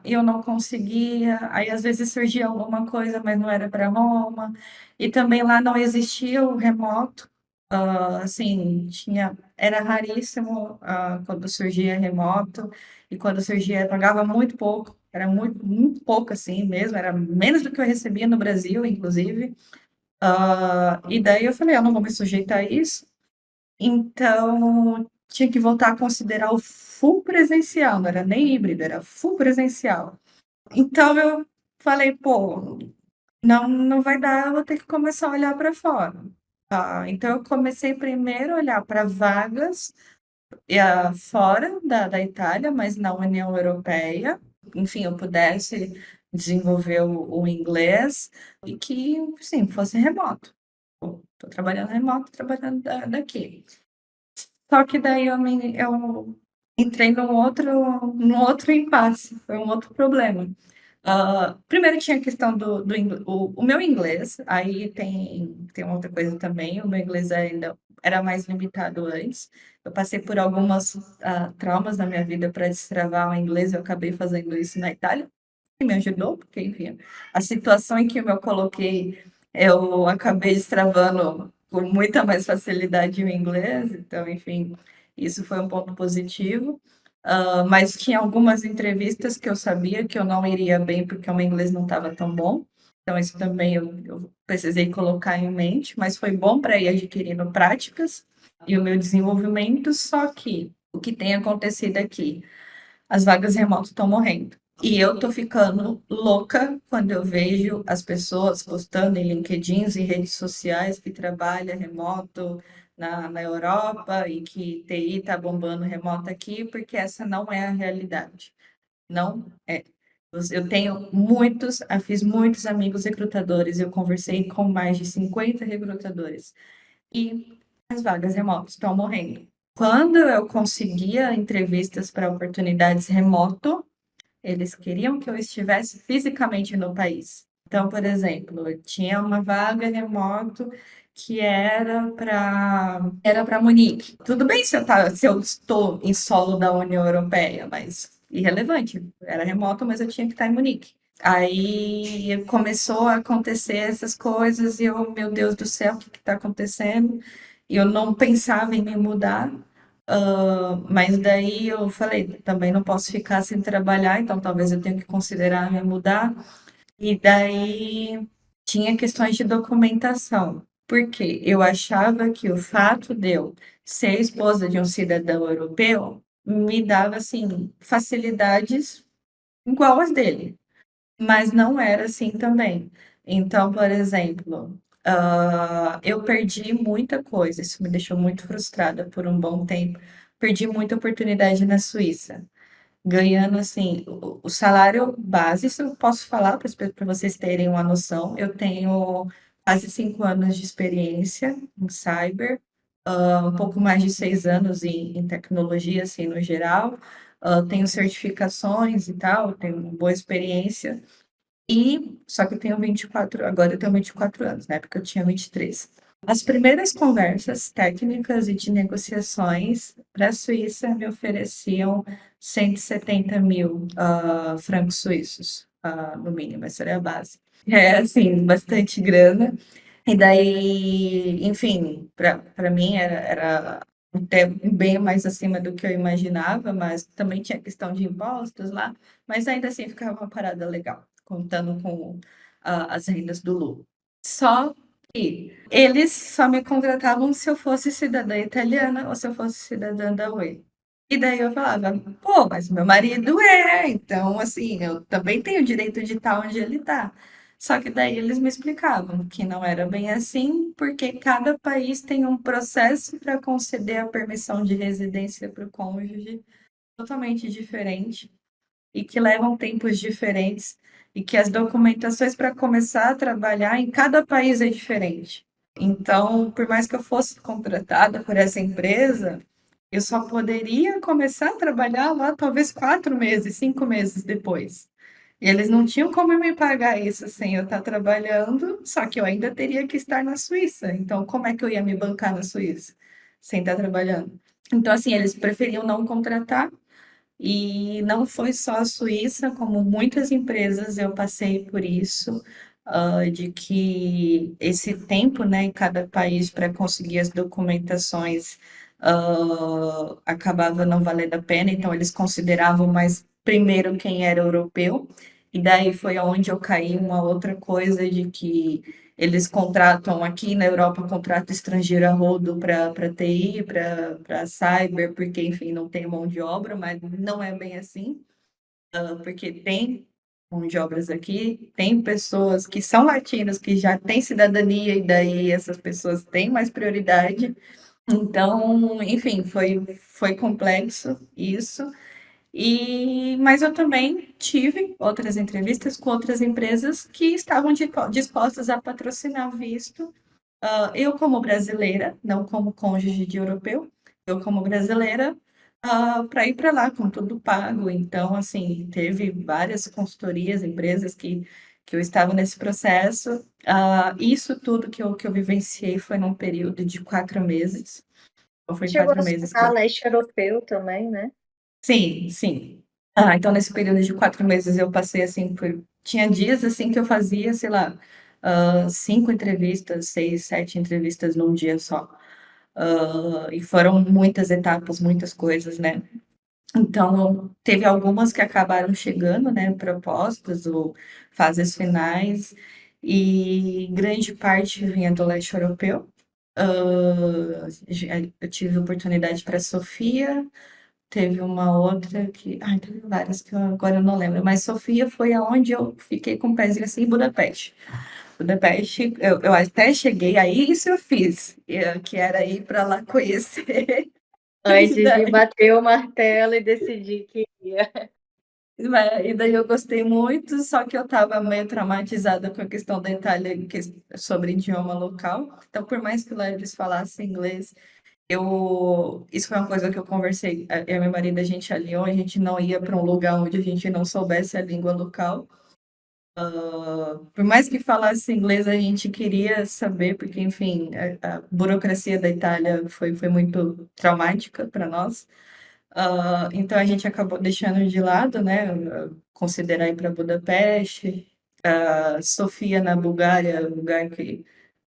eu não conseguia, aí às vezes surgia alguma coisa, mas não era para Roma, e também lá não existia o remoto, assim, era raríssimo, quando surgia remoto, e quando surgia pagava muito pouco, era muito, muito pouco assim mesmo, era menos do que eu recebia no Brasil, inclusive. E daí eu falei, eu não vou me sujeitar a isso. Então, tinha que voltar a considerar o full presencial, não era nem híbrido, era full presencial. Então, eu falei, pô, não vai dar, eu vou ter que começar a olhar para fora. Então, eu comecei primeiro a olhar para vagas fora da Itália, mas na União Europeia. Enfim, eu pudesse desenvolver o inglês e que, sim, fosse remoto. Estou trabalhando remoto, trabalhando daqui. Só que daí eu entrei num outro impasse, foi um outro problema. Primeiro tinha a questão o meu inglês, aí tem outra coisa também, o meu inglês ainda era mais limitado antes. Eu passei por algumas traumas na minha vida para destravar o inglês, eu acabei fazendo isso na Itália, e me ajudou, porque, enfim, a situação em que eu me coloquei, eu acabei destravando com muita mais facilidade o inglês, então, enfim, isso foi um ponto positivo. Mas tinha algumas entrevistas que eu sabia que eu não iria bem porque o meu inglês não estava tão bom, então isso também eu precisei colocar em mente, mas foi bom para ir adquirindo práticas e o meu desenvolvimento, só que o que tem acontecido aqui, as vagas remotas estão morrendo. E eu tô ficando louca quando eu vejo as pessoas postando em LinkedIn e redes sociais que trabalha remoto na Europa e que TI tá bombando remoto aqui, porque essa não é a realidade. Não é. Eu fiz muitos amigos recrutadores, eu conversei com mais de 50 recrutadores e as vagas remotas estão morrendo. Quando eu conseguia entrevistas para oportunidades remoto, eles queriam que eu estivesse fisicamente no país. Então, por exemplo, eu tinha uma vaga remoto que era para Munique. Tudo bem se eu estou em solo da União Europeia, mas irrelevante. Era remoto, mas eu tinha que estar em Munique. Aí começou a acontecer essas coisas e eu, meu Deus do céu, o que está acontecendo? E eu não pensava em me mudar. Mas daí eu falei, também não posso ficar sem trabalhar, então talvez eu tenha que considerar me mudar. E daí tinha questões de documentação, porque eu achava que o fato de eu ser esposa de um cidadão europeu me dava assim facilidades igual às dele, mas não era assim também. Então, por exemplo, eu perdi muita coisa, isso me deixou muito frustrada por um bom tempo. Perdi muita oportunidade na Suíça, ganhando assim, o salário base, isso eu posso falar para vocês terem uma noção. Eu tenho quase 5 anos de experiência em cyber, um pouco mais de 6 anos em tecnologia, assim, no geral. Tenho certificações e tal, tenho uma boa experiência. Só que eu tenho 24, agora eu tenho 24 anos, né? Porque eu tinha 23. As primeiras conversas técnicas e de negociações para a Suíça me ofereciam 170 mil francos suíços, no mínimo, essa era a base. É, assim, bastante grana. E daí, enfim, para mim era até bem mais acima do que eu imaginava, mas também tinha questão de impostos lá, mas ainda assim ficava uma parada legal, contando com as rendas do lucro. Só que eles só me contratavam se eu fosse cidadã italiana ou se eu fosse cidadã da UE. E daí eu falava, pô, mas meu marido então assim, eu também tenho o direito de estar onde ele está. Só que daí eles me explicavam que não era bem assim, porque cada país tem um processo para conceder a permissão de residência para o cônjuge totalmente diferente e que levam tempos diferentes e que as documentações para começar a trabalhar em cada país é diferente. Então, por mais que eu fosse contratada por essa empresa, eu só poderia começar a trabalhar lá talvez 4 meses, 5 meses depois. E eles não tinham como me pagar isso sem eu estar trabalhando, só que eu ainda teria que estar na Suíça. Então, como é que eu ia me bancar na Suíça sem estar trabalhando? Então, assim, eles preferiam não contratar. E não foi só a Suíça, como muitas empresas eu passei por isso, de que esse tempo, né, em cada país para conseguir as documentações, acabava não valendo a pena, então eles consideravam mais primeiro quem era europeu, e daí foi onde eu caí uma outra coisa de que eles contratam aqui na Europa, contrato estrangeiro a rodo para TI, para cyber, porque, enfim, não tem mão de obra, mas não é bem assim, porque tem mão de obras aqui, tem pessoas que são latinas, que já têm cidadania, e daí essas pessoas têm mais prioridade. Então, enfim, foi complexo isso. Mas eu também tive outras entrevistas com outras empresas que estavam dispostas a patrocinar visto. Eu, como brasileira, não como cônjuge de europeu, eu, como brasileira, para ir para lá com tudo pago. Então, assim, teve várias consultorias, empresas que eu estava nesse processo. Isso tudo que eu vivenciei foi num período de 4 meses. Ou foi Chegou a 4 meses que citar eu. leste europeu também, né? Sim, sim. Então nesse período de 4 meses eu passei assim por. Tinha dias assim que eu fazia, sei lá, 5 entrevistas, 6, 7 entrevistas num dia só. E foram muitas etapas, muitas coisas, né? Então, teve algumas que acabaram chegando, né? Propostas ou fases finais, e grande parte vinha do leste europeu. Eu tive oportunidade para Sofia. Teve uma outra que. Ai, teve várias que agora eu não lembro, mas Sofia foi aonde eu fiquei com o pezinho assim em Budapeste. Budapeste, eu até cheguei aí, isso eu fiz, que era ir para lá conhecer. E Antes de daí, bater o martelo e decidir que ia. e daí eu gostei muito, só que eu estava meio traumatizada com a questão da Itália, sobre idioma local. Então, por mais que lá eles falassem inglês, Isso foi uma coisa que eu conversei, eu e meu marido, a gente alinhou, a gente não ia para um lugar onde a gente não soubesse a língua local. Por mais que falasse inglês, a gente queria saber, porque, enfim, a burocracia da Itália foi muito traumática para nós. Então a gente acabou deixando de lado, né? Considerar ir para Budapeste, Sofia na Bulgária, lugar que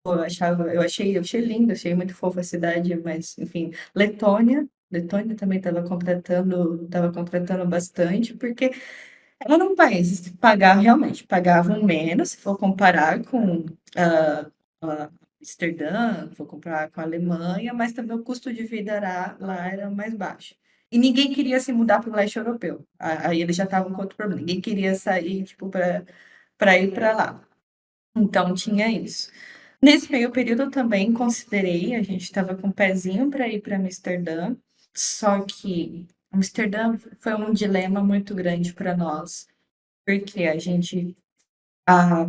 pô, eu achei lindo, achei muito fofa a cidade, mas enfim, Letônia também estava contratando bastante, porque era um país que realmente pagavam menos, se for comparar com ah, Amsterdã, se for comparar com a Alemanha, mas também o custo de vida lá era mais baixo. E ninguém queria se mudar para o leste europeu. Aí eles já estavam com outro problema. Ninguém queria sair, tipo, para ir para lá. Então tinha isso. Nesse meio período eu também considerei, a gente estava com o pezinho para ir para Amsterdã, só que Amsterdã foi um dilema muito grande para nós, porque a gente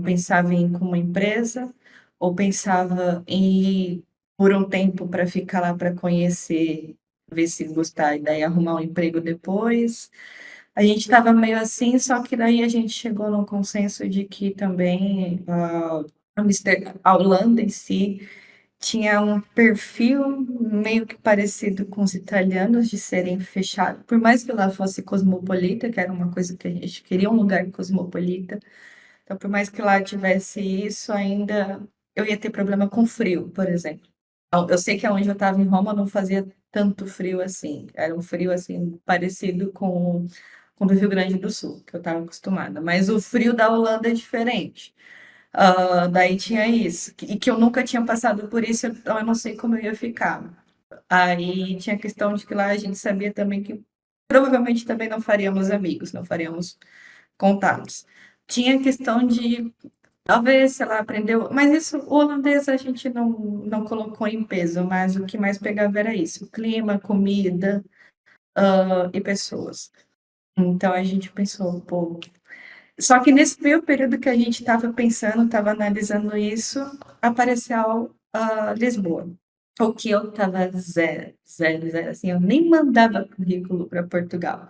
pensava em ir com uma empresa, ou pensava em ir por um tempo para ficar lá para conhecer, ver se gostar e daí arrumar um emprego depois. A gente estava meio assim, só que daí a gente chegou num consenso de que também a Holanda em si tinha um perfil meio que parecido com os italianos, de serem fechados, por mais que lá fosse cosmopolita, que era uma coisa que a gente queria, um lugar cosmopolita. Então, por mais que lá tivesse isso, ainda eu ia ter problema com frio, por exemplo. Eu sei que onde eu estava em Roma não fazia tanto frio assim. Era um frio assim parecido com o do Rio Grande do Sul, que eu estava acostumada. Mas o frio da Holanda é diferente. Daí tinha isso, e que eu nunca tinha passado por isso, então eu não sei como eu ia ficar. Aí tinha a questão de que lá a gente sabia também que provavelmente também não faríamos amigos, não faríamos contatos. Tinha a questão de talvez, sei lá, aprendeu, mas isso, o holandês a gente não colocou em peso, mas o que mais pegava era isso, clima, comida, e pessoas. Então a gente pensou, pô. Só que nesse meio período que a gente estava pensando, estava analisando isso, apareceu Lisboa. O que eu estava zero, zero, zero, assim, eu nem mandava currículo para Portugal,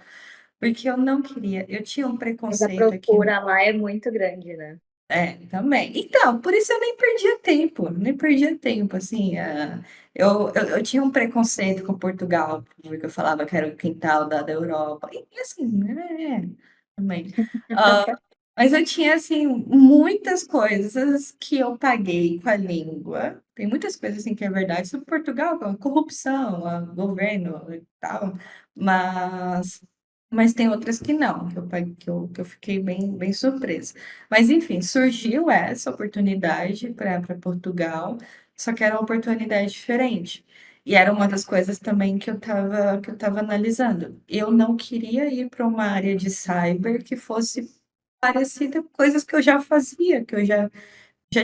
porque eu não queria, eu tinha um Mas a preconceito aqui. procura lá é muito grande, né? Também. Então, por isso eu nem perdia tempo, nem perdia tempo, assim, eu tinha um preconceito com Portugal, porque eu falava que era o quintal da Europa, e assim, também. Ah, mas eu tinha, assim, muitas coisas que eu paguei com a língua, tem muitas coisas, assim, que é verdade sobre Portugal, como corrupção, governo e tal, mas tem outras que não, que eu fiquei bem surpresa. Mas, enfim, surgiu essa oportunidade para Portugal, só que era uma oportunidade diferente. E era uma das coisas também que eu tava analisando. Eu não queria ir para uma área de cyber que fosse parecida com coisas que eu já fazia, que eu já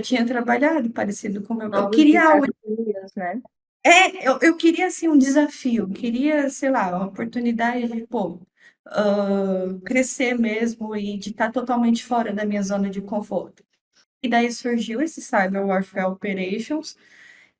tinha trabalhado, parecido com o meu. Eu Novos queria algo. desafios, né? Eu queria, assim, um desafio, queria, sei lá, uma oportunidade de, pô, crescer mesmo e de estar totalmente fora da minha zona de conforto. E daí surgiu esse Cyber Warfare Operations,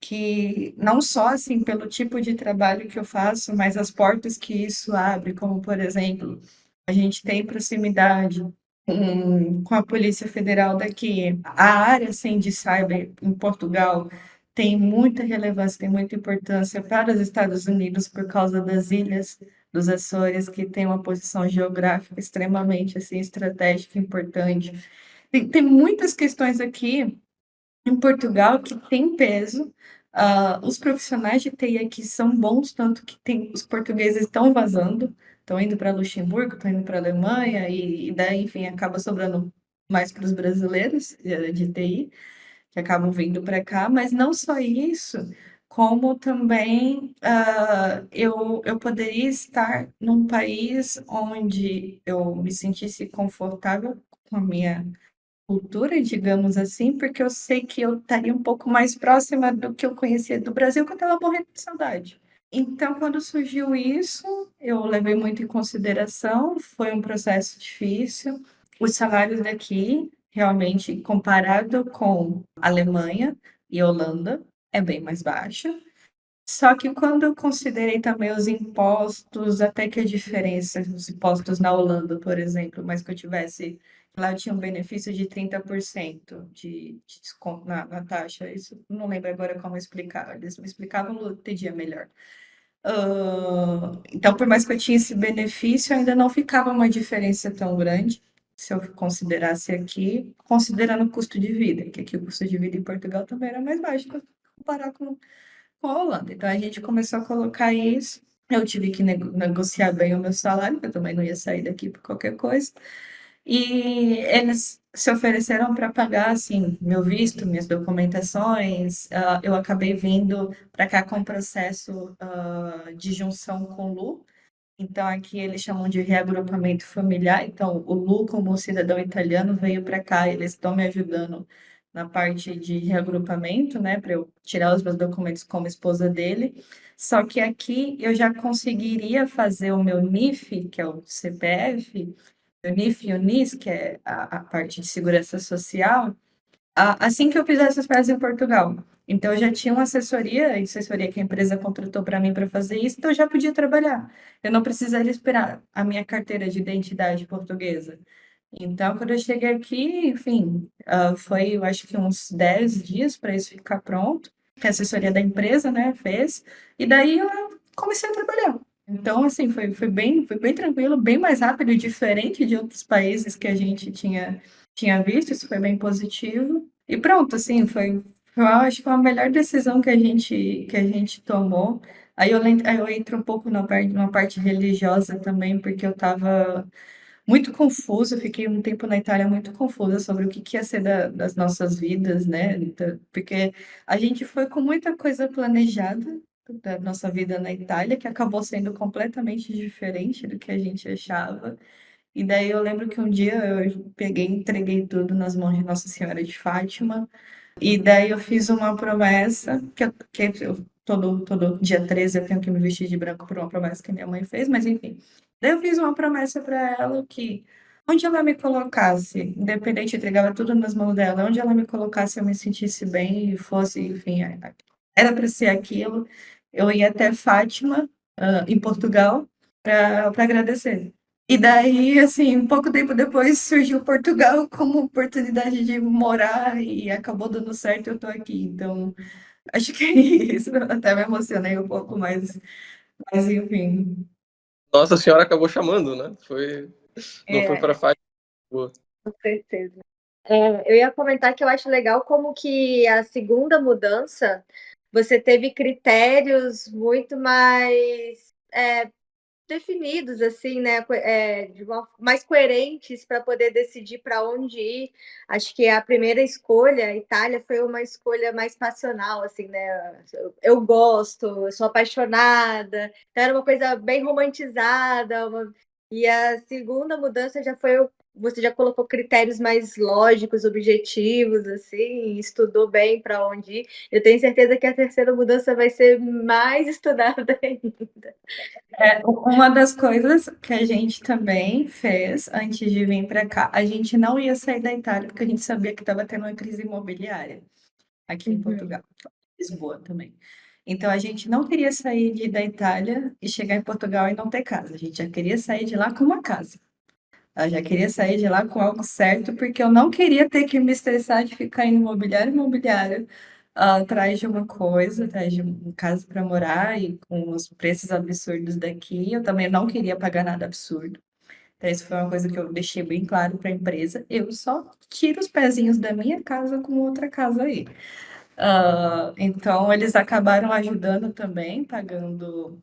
que não só, assim, pelo tipo de trabalho que eu faço, mas as portas que isso abre, como, por exemplo, a gente tem proximidade com a Polícia Federal daqui. A área, assim, de cyber em Portugal tem muita relevância, tem muita importância para os Estados Unidos por causa das ilhas dos Açores, que tem uma posição geográfica extremamente, assim, estratégica, importante. Tem muitas questões aqui em Portugal que tem peso. Os profissionais de TI aqui são bons, tanto que os portugueses estão vazando, estão indo para Luxemburgo, estão indo para Alemanha, e daí, enfim, acaba sobrando mais para os brasileiros de TI, que acabam vindo para cá, mas não só isso, como também eu poderia estar num país onde eu me sentisse confortável com a minha cultura, digamos assim, porque eu sei que eu estaria um pouco mais próxima do que eu conhecia do Brasil, que eu estava morrendo de saudade. Então, quando surgiu isso, eu levei muito em consideração, foi um processo difícil. Os salários daqui, realmente, comparado com Alemanha e Holanda, é bem mais baixo. Só que quando eu considerei também os impostos, até que a diferença, os impostos na Holanda, por exemplo, mas que eu tivesse, lá eu tinha um benefício de 30% de desconto na taxa. Isso não lembro agora como explicar. Eles me explicavam no outro dia melhor. Então, por mais que eu tinha esse benefício, ainda não ficava uma diferença tão grande, se eu considerasse aqui, considerando o custo de vida, que aqui o custo de vida em Portugal também era mais baixo, comparar com a Holanda. Então a gente começou a colocar isso. Eu tive que negociar bem o meu salário, porque eu também não ia sair daqui por qualquer coisa. E eles se ofereceram para pagar, assim, meu visto, minhas documentações. Eu acabei vindo para cá com processo de junção com o Lu. Então, aqui eles chamam de reagrupamento familiar. Então, o Lu, como cidadão italiano, veio para cá. Eles estão me ajudando na parte de reagrupamento, né, para eu tirar os meus documentos como esposa dele. Só que aqui eu já conseguiria fazer o meu NIF, que é o CPF, o NIF e o NIS, que é a parte de segurança social, assim que eu fizesse as férias em Portugal. Então, eu já tinha uma assessoria que a empresa contratou para mim para fazer isso, então eu já podia trabalhar. Eu não precisaria esperar a minha carteira de identidade portuguesa. Então, quando eu cheguei aqui, enfim, foi, eu acho que uns 10 dias para isso ficar pronto, que a assessoria da empresa, né, fez, e daí eu comecei a trabalhar. Então, assim, foi bem tranquilo, bem mais rápido, diferente de outros países que a gente tinha visto, isso foi bem positivo. E pronto, assim, eu acho que foi a melhor decisão que a gente tomou. Aí eu entro um pouco numa parte religiosa também, porque eu estava muito confusa, fiquei um tempo na Itália muito confusa sobre o que ia ser das nossas vidas, né? Então, porque a gente foi com muita coisa planejada da nossa vida na Itália, que acabou sendo completamente diferente do que a gente achava. E daí eu lembro que um dia eu peguei e entreguei tudo nas mãos de Nossa Senhora de Fátima. E daí eu fiz uma promessa, todo dia 13 eu tenho que me vestir de branco por uma promessa que minha mãe fez, mas enfim. Daí eu fiz uma promessa para ela que onde ela me colocasse, independente, eu entregava tudo nas mãos dela, onde ela me colocasse, eu me sentisse bem e fosse, enfim, era para ser aquilo. Eu ia até Fátima, em Portugal, para agradecer. E daí, assim, um pouco tempo depois surgiu Portugal como oportunidade de morar e acabou dando certo, eu tô aqui. Então, acho que é isso. Até me emocionei um pouco, mas enfim. Nossa Senhora acabou chamando, né? Não foi É, para Fátima. com certeza. Eu ia comentar que eu acho legal como que a segunda mudança você teve critérios muito mais definidos, assim, né? Mais coerentes para poder decidir para onde ir. Acho que a primeira escolha, a Itália, foi uma escolha mais passional, assim, né? Eu gosto, eu sou apaixonada, então era uma coisa bem romantizada. E a segunda mudança já foi você já colocou critérios mais lógicos, objetivos, assim, estudou bem para onde ir. Eu tenho certeza que a terceira mudança vai ser mais estudada ainda. Uma das coisas que a gente também fez antes de vir para cá, a gente não ia sair da Itália porque a gente sabia que estava tendo uma crise imobiliária aqui em Uhum. Portugal, Lisboa também. Então a gente não queria sair da Itália e chegar em Portugal e não ter casa. A gente já queria sair de lá com uma casa. Eu já queria sair de lá com algo certo, porque eu não queria ter que me estressar de ficar indo imobiliário, atrás de uma coisa, atrás de uma casa para morar e com os preços absurdos daqui. Eu também não queria pagar nada absurdo. Então, isso foi uma coisa que eu deixei bem claro para a empresa. Eu só tiro os pezinhos da minha casa com outra casa aí. Então, eles acabaram ajudando também, pagando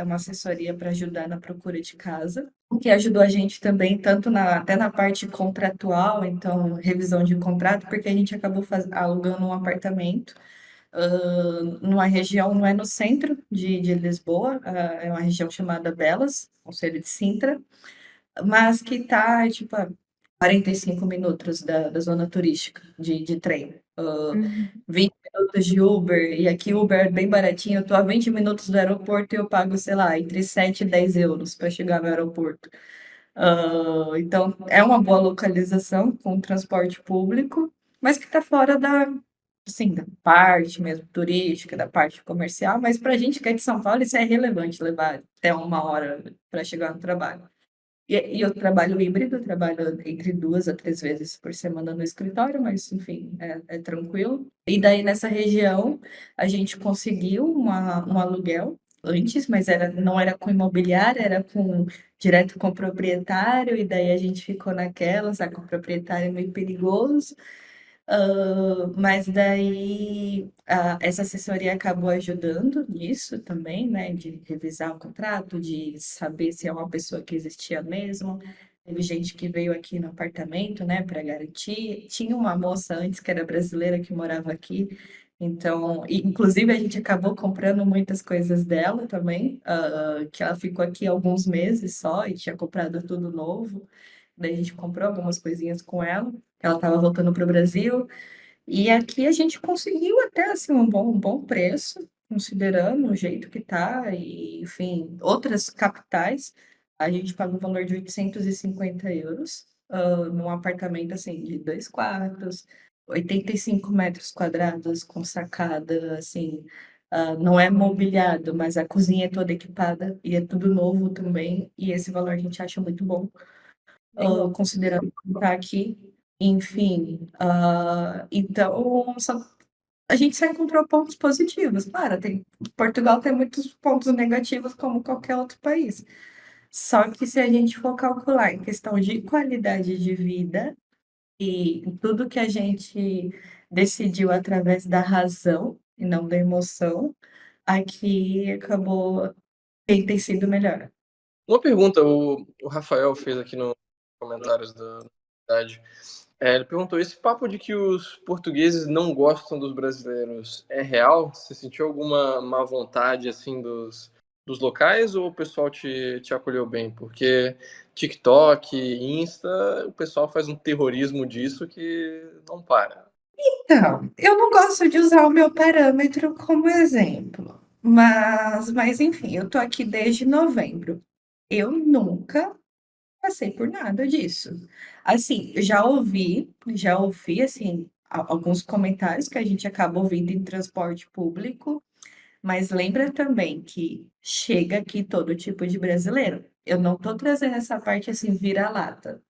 uma assessoria para ajudar na procura de casa, o que ajudou a gente também, até na parte contratual, então, revisão de contrato, porque a gente acabou alugando um apartamento numa região, não é no centro de Lisboa, é uma região chamada Belas, Conselho de Sintra, mas que está, tipo, a 45 minutos da zona turística de trem. Uhum. 20 minutos de Uber, e aqui Uber é bem baratinho, eu tô a 20 minutos do aeroporto e eu pago, sei lá, entre 7 e 10 euros para chegar no aeroporto. Então, é uma boa localização com transporte público, mas que está fora assim, da parte mesmo turística, da parte comercial, mas para a gente que é de São Paulo, isso é relevante levar até 1 hora para chegar no trabalho. E eu trabalho híbrido, trabalho entre 2 a 3 vezes por semana no escritório, mas enfim, é tranquilo. E daí nessa região a gente conseguiu um aluguel antes, mas não era com imobiliária, era direto com o proprietário, e daí a gente ficou naquela, sabe, com o proprietário é meio perigoso. Mas daí essa assessoria acabou ajudando nisso também, né? De revisar o contrato, de saber se é uma pessoa que existia mesmo. Teve gente que veio aqui no apartamento, né, para garantir. Tinha uma moça antes que era brasileira que morava aqui, então, inclusive a gente acabou comprando muitas coisas dela também, que ela ficou aqui alguns meses só e tinha comprado tudo novo. Daí a gente comprou algumas coisinhas com ela. Ela estava voltando para o Brasil. E aqui a gente conseguiu até assim um bom preço, considerando o jeito que tá, e enfim, outras capitais, a gente paga um valor de 850 euros, num apartamento assim de 2 quartos, 85 metros quadrados, com sacada, assim, não é mobiliado, mas a cozinha é toda equipada e é tudo novo também, e esse valor a gente acha muito bom, Legal. considerando que tá aqui. Enfim, então a gente só encontrou pontos positivos. Claro, Portugal tem muitos pontos negativos, como qualquer outro país. Só que se a gente for calcular em questão de qualidade de vida e em tudo que a gente decidiu através da razão e não da emoção, aqui acabou tem sido melhor. Uma pergunta, o Rafael fez aqui nos comentários da cidade. Ele perguntou: esse papo de que os portugueses não gostam dos brasileiros é real? Você sentiu alguma má vontade assim dos locais ou o pessoal te acolheu bem? Porque TikTok, Insta, o pessoal faz um terrorismo disso que não para. Então, eu não gosto de usar o meu parâmetro como exemplo, mas enfim, eu tô aqui desde novembro. Eu nunca passei por nada disso. Assim, já ouvi assim alguns comentários que a gente acaba ouvindo em transporte público, mas lembra também que chega aqui todo tipo de brasileiro. Eu não tô trazendo essa parte assim vira-lata.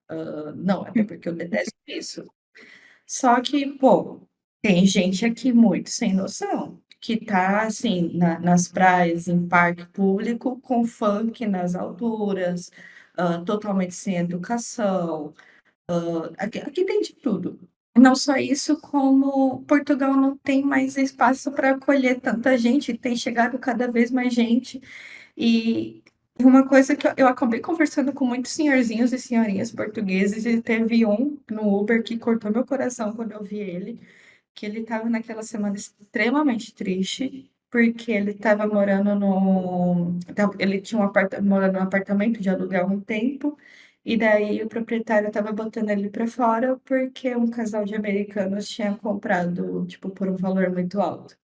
Não, até porque eu detesto isso. Só que, pô, tem gente aqui muito sem noção, que tá assim, nas praias, em parque público, com funk nas alturas, totalmente sem educação. Aqui tem de tudo. Não só isso, como Portugal não tem mais espaço para acolher tanta gente, tem chegado cada vez mais gente. E uma coisa que eu acabei conversando com muitos senhorzinhos e senhorinhas portugueses, e teve um no Uber que cortou meu coração quando eu vi ele, que ele estava naquela semana extremamente triste, porque ele estava morando no. Ele tinha morando num apartamento de aluguel há um tempo, e daí o proprietário estava botando ele para fora porque um casal de americanos tinha comprado, tipo, por um valor muito alto.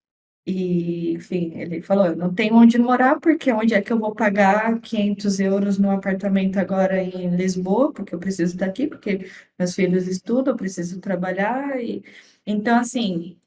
E, enfim, ele falou: eu não tenho onde morar, porque onde é que eu vou pagar 500 euros no apartamento agora em Lisboa, porque eu preciso estar aqui, porque meus filhos estudam, eu preciso trabalhar. Então, assim,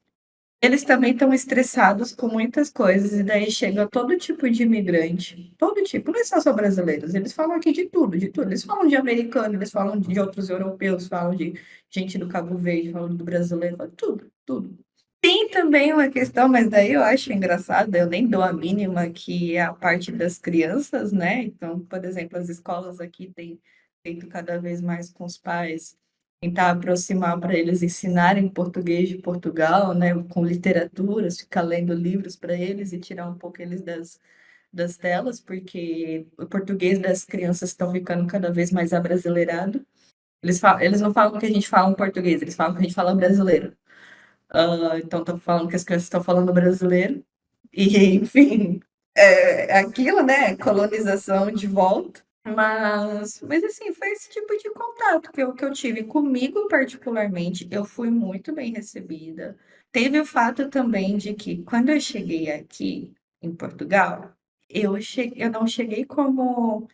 eles também estão estressados com muitas coisas, e daí chega todo tipo de imigrante, todo tipo, não é só brasileiros, eles falam aqui de tudo, de tudo. Eles falam de americano, eles falam de outros europeus, falam de gente do Cabo Verde, falam do brasileiro, falam tudo, tudo. Tem também uma questão, mas daí eu acho engraçado, eu nem dou a mínima, que é a parte das crianças, né? Então, por exemplo, as escolas aqui têm feito cada vez mais com os pais, tentar aproximar para eles ensinarem português de Portugal, né? Com literaturas, ficar lendo livros para eles e tirar um pouco eles das telas, porque o português das crianças estão ficando cada vez mais abrasileirado. Eles não falam que a gente fala em português, eles falam que a gente fala brasileiro. Então, estou falando que as crianças estão falando brasileiro. E, enfim, é aquilo, né? Colonização de volta. Mas assim, foi esse tipo de contato que eu tive comigo, particularmente. Eu fui muito bem recebida. Teve o fato também de que, quando eu cheguei aqui em Portugal, eu não cheguei como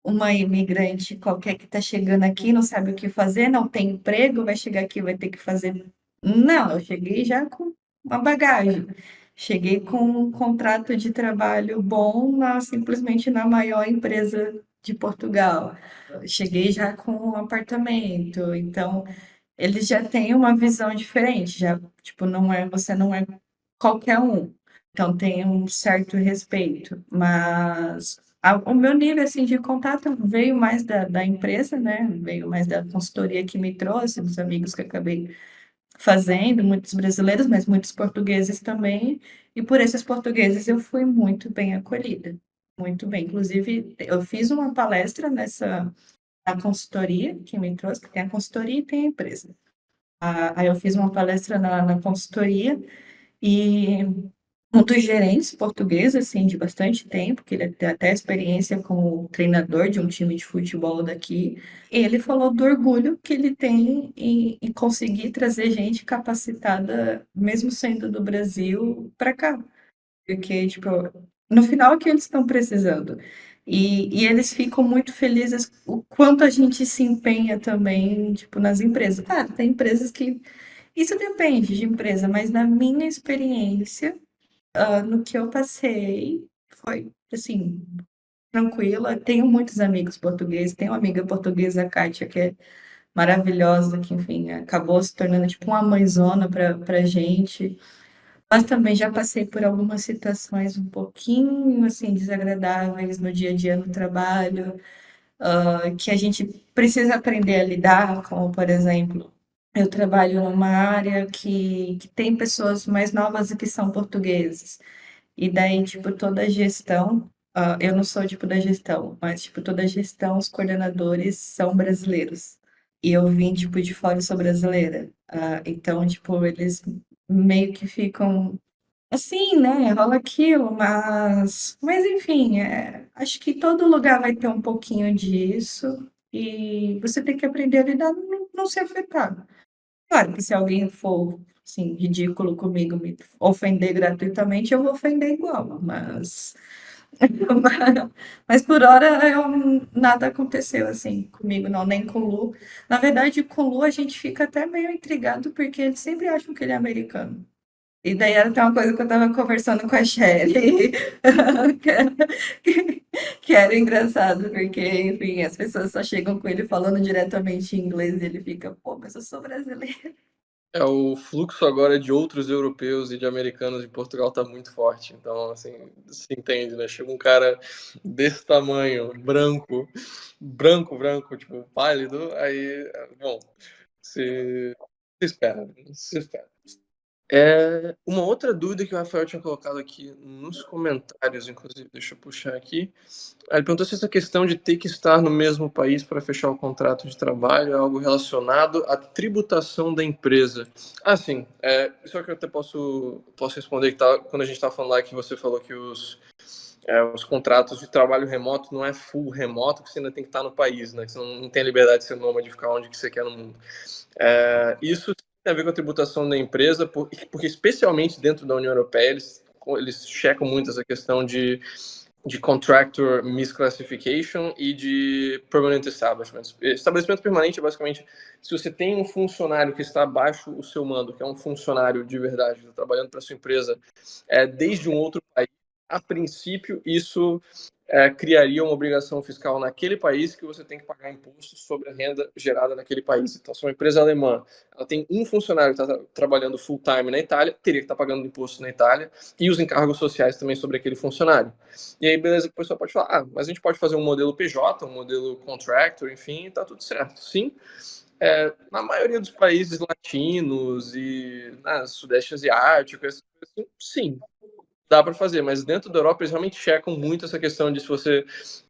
uma imigrante qualquer que está chegando aqui, não sabe o que fazer, não tem emprego, vai chegar aqui, vai ter que fazer. Não, eu cheguei já com uma bagagem. Cheguei com um contrato de trabalho bom simplesmente na maior empresa de Portugal. Cheguei já com um apartamento, então eles já têm uma visão diferente, já, tipo, você não é qualquer um. Então tem um certo respeito, mas o meu nível assim de contato veio mais da empresa, né? Veio mais da consultoria que me trouxe, dos amigos que acabei fazendo, muitos brasileiros, mas muitos portugueses também. E por esses portugueses eu fui muito bem acolhida, muito bem. Inclusive, eu fiz uma palestra nessa a consultoria que me trouxe, que tem a consultoria e tem a empresa. Aí eu fiz uma palestra na consultoria e um dos gerentes portugueses, assim, de bastante tempo, que ele tem até experiência como treinador de um time de futebol daqui, ele falou do orgulho que ele tem em conseguir trazer gente capacitada, mesmo sendo do Brasil, para cá. Porque, tipo, no final é o que eles estão precisando. E eles ficam muito felizes o quanto a gente se empenha também, tipo, nas empresas. Claro, tem empresas que. Isso depende de empresa, mas na minha experiência, no que eu passei, foi, assim, tranquila. Tenho muitos amigos portugueses, tenho uma amiga portuguesa, a Kátia, que é maravilhosa, que, enfim, acabou se tornando, tipo, uma mãezona para gente. Mas também já passei por algumas situações um pouquinho assim desagradáveis no dia a dia no trabalho, que a gente precisa aprender a lidar, como por exemplo, eu trabalho numa área que tem pessoas mais novas e que são portugueses. E daí, tipo, toda a gestão, eu não sou tipo da gestão, mas tipo, toda a gestão, os coordenadores são brasileiros. E eu vim, tipo, de fora, eu sou brasileira. Então, tipo, eles meio que ficam assim, né? Rola aquilo, mas enfim, acho que todo lugar vai ter um pouquinho disso e você tem que aprender a lidar, não ser afetado. Claro que se alguém for, assim, ridículo comigo, me ofender gratuitamente, eu vou ofender igual, mas por hora nada aconteceu assim comigo, não, nem com o Lu. Na verdade, com o Lu a gente fica até meio intrigado porque eles sempre acham que ele é americano. E daí era até uma coisa que eu tava conversando com a Shelly, que era engraçado, porque, enfim, as pessoas só chegam com ele falando diretamente em inglês e ele fica, pô, mas eu sou brasileiro. É, o fluxo agora de outros europeus e de americanos de Portugal tá muito forte. Então, assim, se entende, né? Chega um cara desse tamanho, branco, tipo, pálido, aí, bom, se espera, se espera. Uma outra dúvida que o Rafael tinha colocado aqui nos comentários, inclusive, deixa eu puxar aqui. Ele perguntou se essa questão de ter que estar no mesmo país para fechar o contrato de trabalho é algo relacionado à tributação da empresa. Sim. Isso é que eu até posso responder, que quando a gente estava falando lá que você falou que os contratos de trabalho remoto não é full remoto, que você ainda tem que estar no país, né? Que você não tem a liberdade de ser nômade de ficar onde que você quer no mundo. Isso tem a ver com a tributação da empresa, porque especialmente dentro da União Europeia, eles checam muito essa questão de contractor misclassification e de permanent establishment. Estabelecimento permanente é basicamente se você tem um funcionário que está abaixo o seu mando, que é um funcionário de verdade, está trabalhando para sua empresa desde um outro país, a princípio isso criaria uma obrigação fiscal naquele país que você tem que pagar imposto sobre a renda gerada naquele país. Então, se uma empresa alemã ela tem um funcionário que está trabalhando full time na Itália, teria que estar pagando imposto na Itália e os encargos sociais também sobre aquele funcionário. E aí, beleza, que o pessoal pode falar, mas a gente pode fazer um modelo PJ, um modelo contractor, enfim, tá tudo certo. Sim, na maioria dos países latinos e sudeste asiático, assim, sim, dá para fazer, mas dentro da Europa eles realmente checam muito essa questão de se você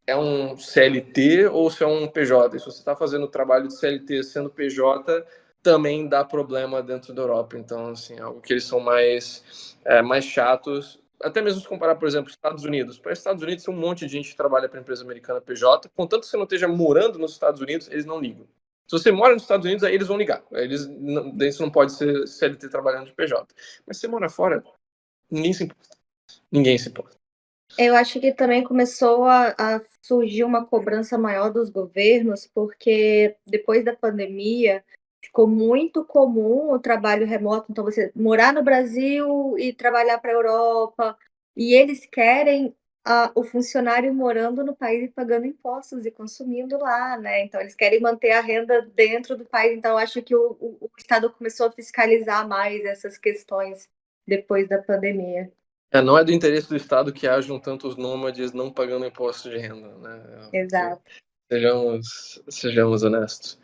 é um CLT ou se é um PJ. E se você está fazendo o trabalho de CLT sendo PJ, também dá problema dentro da Europa. Então, assim, é algo que eles são mais chatos. Até mesmo se comparar, por exemplo, Estados Unidos. Para os Estados Unidos, tem um monte de gente que trabalha para empresa americana PJ. Contanto que você não esteja morando nos Estados Unidos, eles não ligam. Se você mora nos Estados Unidos, aí eles vão ligar. Isso não pode ser CLT trabalhando de PJ. Mas se você mora fora, ninguém se importa. Ninguém se importa. Eu acho que também começou a surgir uma cobrança maior dos governos, porque depois da pandemia ficou muito comum o trabalho remoto, então você morar no Brasil e trabalhar para a Europa, e eles querem o funcionário morando no país e pagando impostos e consumindo lá, né, então eles querem manter a renda dentro do país, então eu acho que o Estado começou a fiscalizar mais essas questões depois da pandemia. Não é do interesse do Estado que hajam tantos nômades não pagando imposto de renda, né? Exato. Sejamos honestos.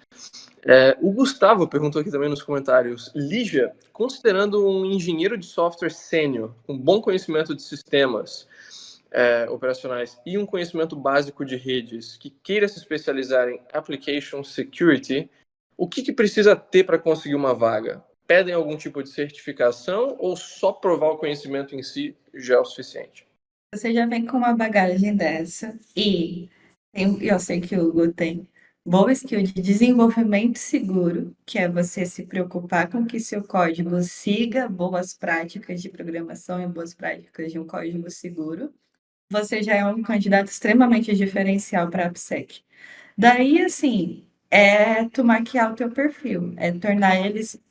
O Gustavo perguntou aqui também nos comentários: Lígia, considerando um engenheiro de software sênior, com bom conhecimento de sistemas operacionais e um conhecimento básico de redes, que queira se especializar em Application Security, o que precisa ter para conseguir uma vaga? Pedem algum tipo de certificação ou só provar o conhecimento em si já é o suficiente? Você já vem com uma bagagem dessa e eu sei que o Hugo tem boa skill de desenvolvimento seguro, que é você se preocupar com que seu código siga boas práticas de programação e boas práticas de um código seguro. Você já é um candidato extremamente diferencial para a AppSec. Daí, assim, é tu maquiar o teu perfil, é tornar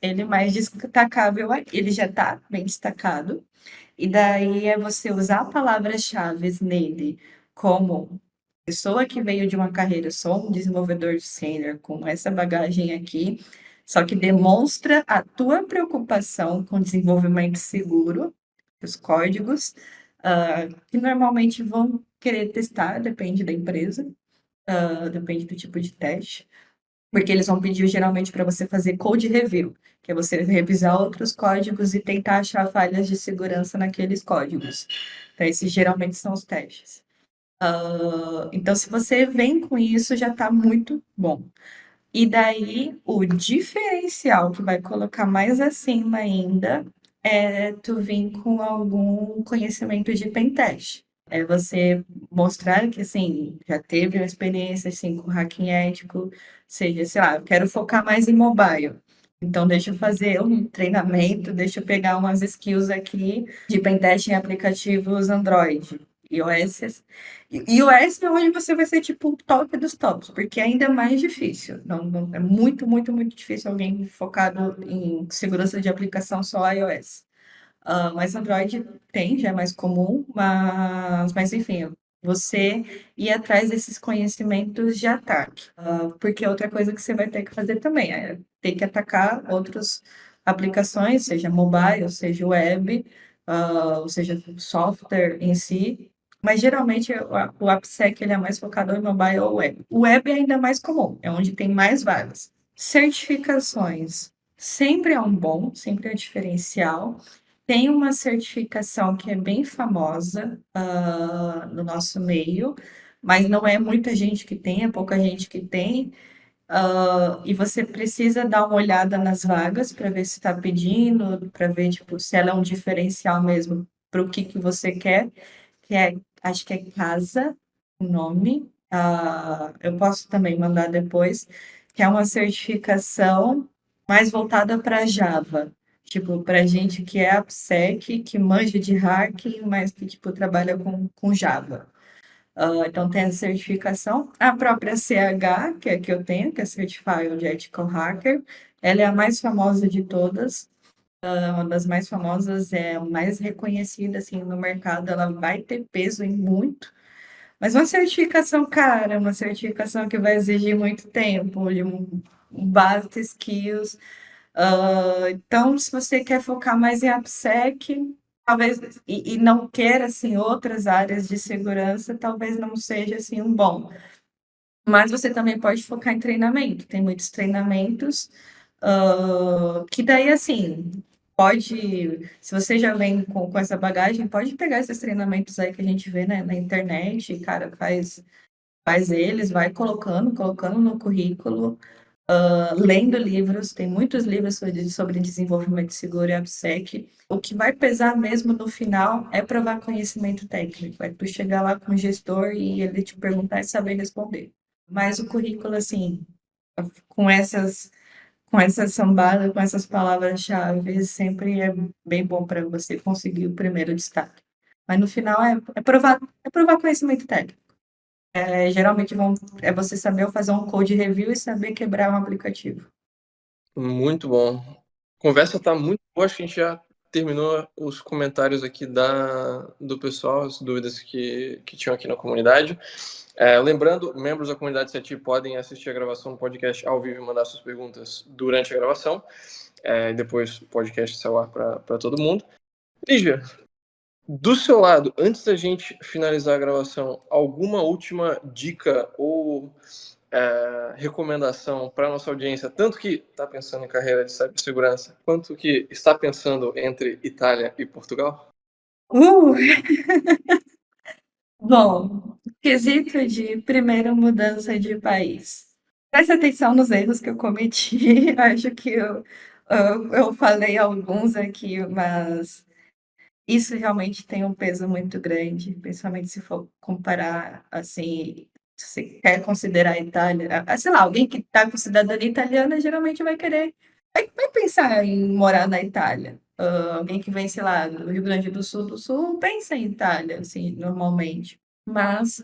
ele mais destacável. Ele já está bem destacado, e daí é você usar palavras-chave nele como pessoa que veio de uma carreira, sou um desenvolvedor sênior com essa bagagem aqui, só que demonstra a tua preocupação com desenvolvimento seguro, os códigos, que normalmente vão querer testar, depende da empresa, depende do tipo de teste, porque eles vão pedir geralmente para você fazer code review, que é você revisar outros códigos e tentar achar falhas de segurança naqueles códigos. Então, esses geralmente são os testes. Então, se você vem com isso, já está muito bom. E daí, o diferencial que vai colocar mais acima ainda é tu vir com algum conhecimento de pentest. É você mostrar que, assim, já teve uma experiência, assim, com hacking ético, seja, sei lá, eu quero focar mais em mobile. Então, deixa eu fazer um treinamento, deixa eu pegar umas skills aqui de pentest em aplicativos Android, iOS. iOS é onde você vai ser, tipo, o top dos tops, porque é ainda mais difícil. É muito, muito, muito difícil alguém focado em segurança de aplicação só iOS. Mas Android tem, já é mais comum, mas enfim, você ir atrás desses conhecimentos de ataque. Porque outra coisa que você vai ter que fazer também é ter que atacar outras aplicações, seja mobile, seja web, ou seja, software em si. Mas geralmente o AppSec ele é mais focado em mobile ou web. O web é ainda mais comum, é onde tem mais vagas. Certificações sempre é um bom, sempre é diferencial. Tem uma certificação que é bem famosa, no nosso meio, mas não é muita gente que tem, é pouca gente que tem. E você precisa dar uma olhada nas vagas para ver se está pedindo, para ver tipo, se ela é um diferencial mesmo para o que você quer, que é, acho que é Casa, o nome. Eu posso também mandar depois, que é uma certificação mais voltada para Java. Tipo, para gente que é AppSec, que manja de hacking, mas que, tipo, trabalha com Java. Então, tem a certificação. A própria CH, que é a que eu tenho, que é Certified Ethical Hacker, ela é a mais famosa de todas. Uma das mais famosas, é a mais reconhecida, assim, no mercado. Ela vai ter peso em muito. Mas uma certificação, cara, uma certificação que vai exigir muito tempo, de um vasta skills. Então, se você quer focar mais em AppSec, talvez, e não quer, assim, outras áreas de segurança, talvez não seja, assim, um bom. Mas você também pode focar em treinamento. Tem muitos treinamentos, que daí, assim, pode... Se você já vem com essa bagagem, pode pegar esses treinamentos aí que a gente vê, né, na internet, cara, faz eles, vai colocando no currículo, lendo livros, tem muitos livros sobre desenvolvimento seguro e AppSec. O que vai pesar mesmo no final é provar conhecimento técnico, é tu chegar lá com o gestor e ele te perguntar e saber responder. Mas o currículo, assim, com essas sambadas, com essas palavras-chave, sempre é bem bom para você conseguir o primeiro destaque. Mas no final é provar conhecimento técnico. Geralmente é você saber fazer um code review e saber quebrar um aplicativo. Muito bom. A conversa tá muito boa, acho que a gente já terminou os comentários aqui do pessoal, as dúvidas que tinham aqui na comunidade. Lembrando, membros da comunidade CETI podem assistir a gravação do podcast ao vivo e mandar suas perguntas durante a gravação. Depois o podcast sai ao ar para todo mundo. Lígia, do seu lado, antes da gente finalizar a gravação, alguma última dica ou recomendação para a nossa audiência, tanto que está pensando em carreira de cibersegurança, quanto que está pensando entre Itália e Portugal? Uh! Bom, quesito de primeira mudança de país. Preste atenção nos erros que eu cometi. Acho que eu falei alguns aqui, mas isso realmente tem um peso muito grande, principalmente se for comparar, assim, se você quer considerar a Itália, sei lá, alguém que está com cidadania italiana geralmente vai querer, vai pensar em morar na Itália. Alguém que vem, sei lá, do Rio Grande do Sul, pensa em Itália, assim, normalmente. Mas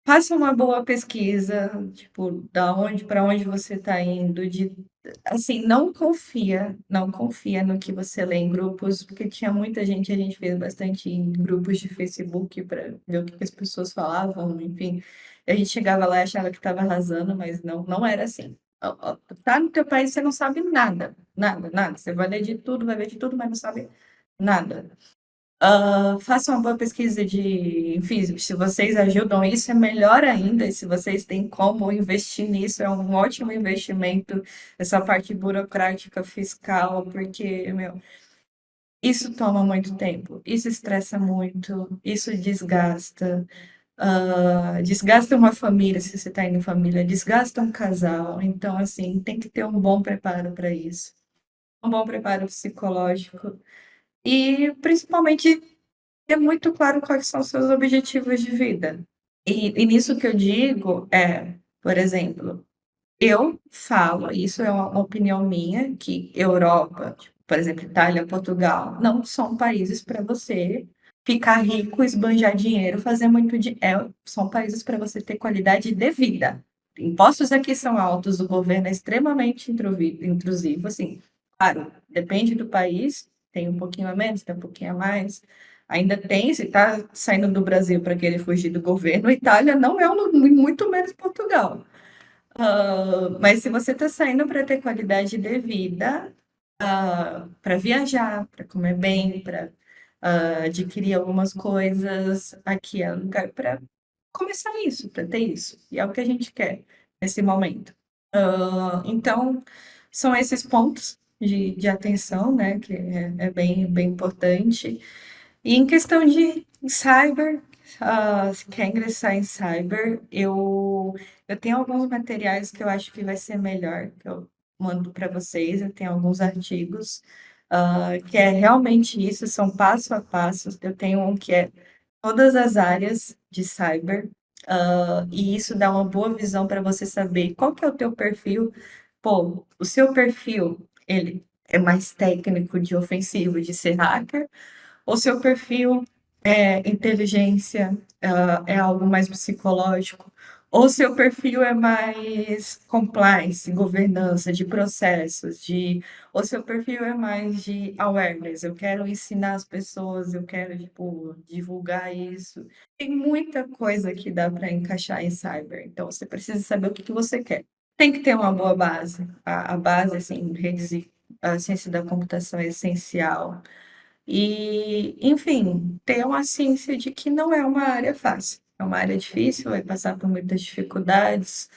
faça uma boa pesquisa, tipo, da onde para onde você está indo, assim, não confia no que você lê em grupos, porque tinha muita gente, a gente fez bastante em grupos de Facebook para ver o que as pessoas falavam, enfim. A gente chegava lá e achava que estava arrasando, mas não era assim. Tá no teu país, você não sabe nada, nada, nada. Você vai ler de tudo, vai ver de tudo, mas não sabe nada. Faça uma boa pesquisa enfim, se vocês ajudam isso, é melhor ainda. E se vocês têm como investir nisso, é um ótimo investimento, essa parte burocrática fiscal, porque, meu, isso toma muito tempo, isso estressa muito, isso desgasta. Desgasta uma família, se você está indo em família, desgasta um casal. Então, assim, tem que ter um bom preparo para isso, um bom preparo psicológico. E principalmente ter muito claro quais são os seus objetivos de vida. E nisso que eu digo por exemplo, eu falo, isso é uma opinião minha, que Europa, tipo, por exemplo, Itália, Portugal, não são países para você ficar rico, esbanjar dinheiro, fazer muito dinheiro. São países para você ter qualidade de vida. Impostos aqui são altos, o governo é extremamente intrusivo, assim. Claro, depende do país, tem um pouquinho a menos, tem um pouquinho a mais. Ainda tem, se está saindo do Brasil para querer fugir do governo, Itália não é muito menos Portugal. Mas se você está saindo para ter qualidade de vida, para viajar, para comer bem, para adquirir algumas coisas, aqui é o lugar para começar isso, para ter isso. E é o que a gente quer nesse momento. Então, são esses pontos de atenção, né, que é bem importante. E em questão de cyber, se quer ingressar em cyber, eu tenho alguns materiais que eu acho que vai ser melhor, que eu mando para vocês. Eu tenho alguns artigos, que é realmente isso, são passo a passo. Eu tenho um que é todas as áreas de cyber, e isso dá uma boa visão para você saber qual que é o teu perfil. Pô, o seu perfil, ele é mais técnico de ofensivo, de ser hacker, ou seu perfil é inteligência, é algo mais psicológico, ou seu perfil é mais compliance, governança de processos, ou seu perfil é mais de awareness, eu quero ensinar as pessoas, eu quero, tipo, divulgar isso. Tem muita coisa que dá para encaixar em cyber, então você precisa saber o que você quer. Tem que ter uma boa base. A base, assim, redes e a ciência da computação é essencial. E, enfim, ter uma ciência de que não é uma área fácil. É uma área difícil, vai passar por muitas dificuldades,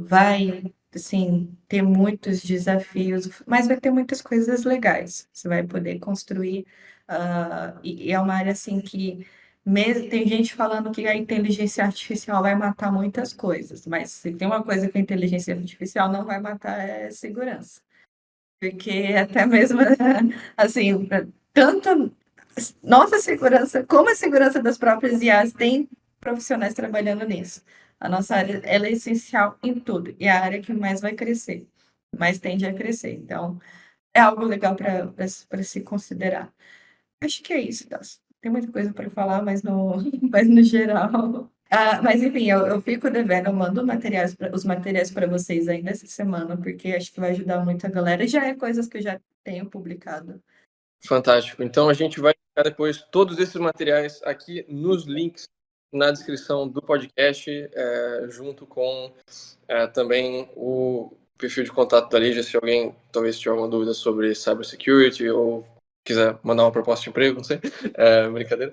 vai, assim, ter muitos desafios, mas vai ter muitas coisas legais. Você vai poder construir, e é uma área, assim, que mesmo, tem gente falando que a inteligência artificial vai matar muitas coisas, mas se tem uma coisa que a inteligência artificial não vai matar é segurança. Porque até mesmo, assim, tanto nossa segurança como a segurança das próprias IAs tem profissionais trabalhando nisso. A nossa área, ela é essencial em tudo, e é a área que mais vai crescer, mais tende a crescer. Então, é algo legal para se considerar. Acho que é isso, tá? Tem muita coisa para falar, mas no geral, Mas enfim, eu fico devendo, eu mando os materiais para vocês ainda essa semana, porque acho que vai ajudar muito a galera. Já é coisas que eu já tenho publicado. Fantástico. Então a gente vai deixar depois todos esses materiais aqui nos links na descrição do podcast, junto com também o perfil de contato da Lígia, se alguém talvez tiver alguma dúvida sobre cybersecurity ou quiser mandar uma proposta de emprego, não sei, brincadeira.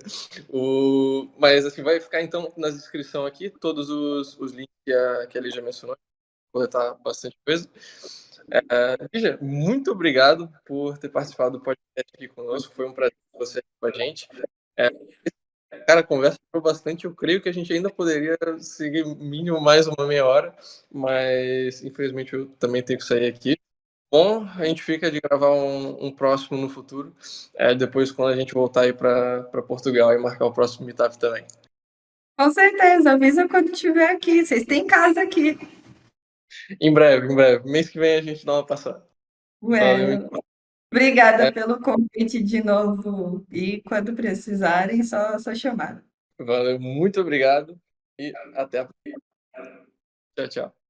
Mas assim, vai ficar então na descrição aqui todos os links que a Lígia mencionou, coletar bastante coisa. Lígia, muito obrigado por ter participado do podcast aqui conosco, foi um prazer ter você aqui com a gente. Cara, a conversa foi bastante. Eu creio que a gente ainda poderia seguir mínimo mais uma meia hora, mas infelizmente eu também tenho que sair aqui. Bom, a gente fica de gravar um próximo no futuro, depois quando a gente voltar aí para Portugal e marcar o próximo meetup também. Com certeza, avisa quando estiver aqui. Vocês têm casa aqui. Em breve, em breve. Mês que vem a gente dá uma passada. Valeu, Bueno, então. obrigada pelo convite de novo. E quando precisarem, só chamar. Valeu, muito obrigado e até a próxima. Tchau, tchau.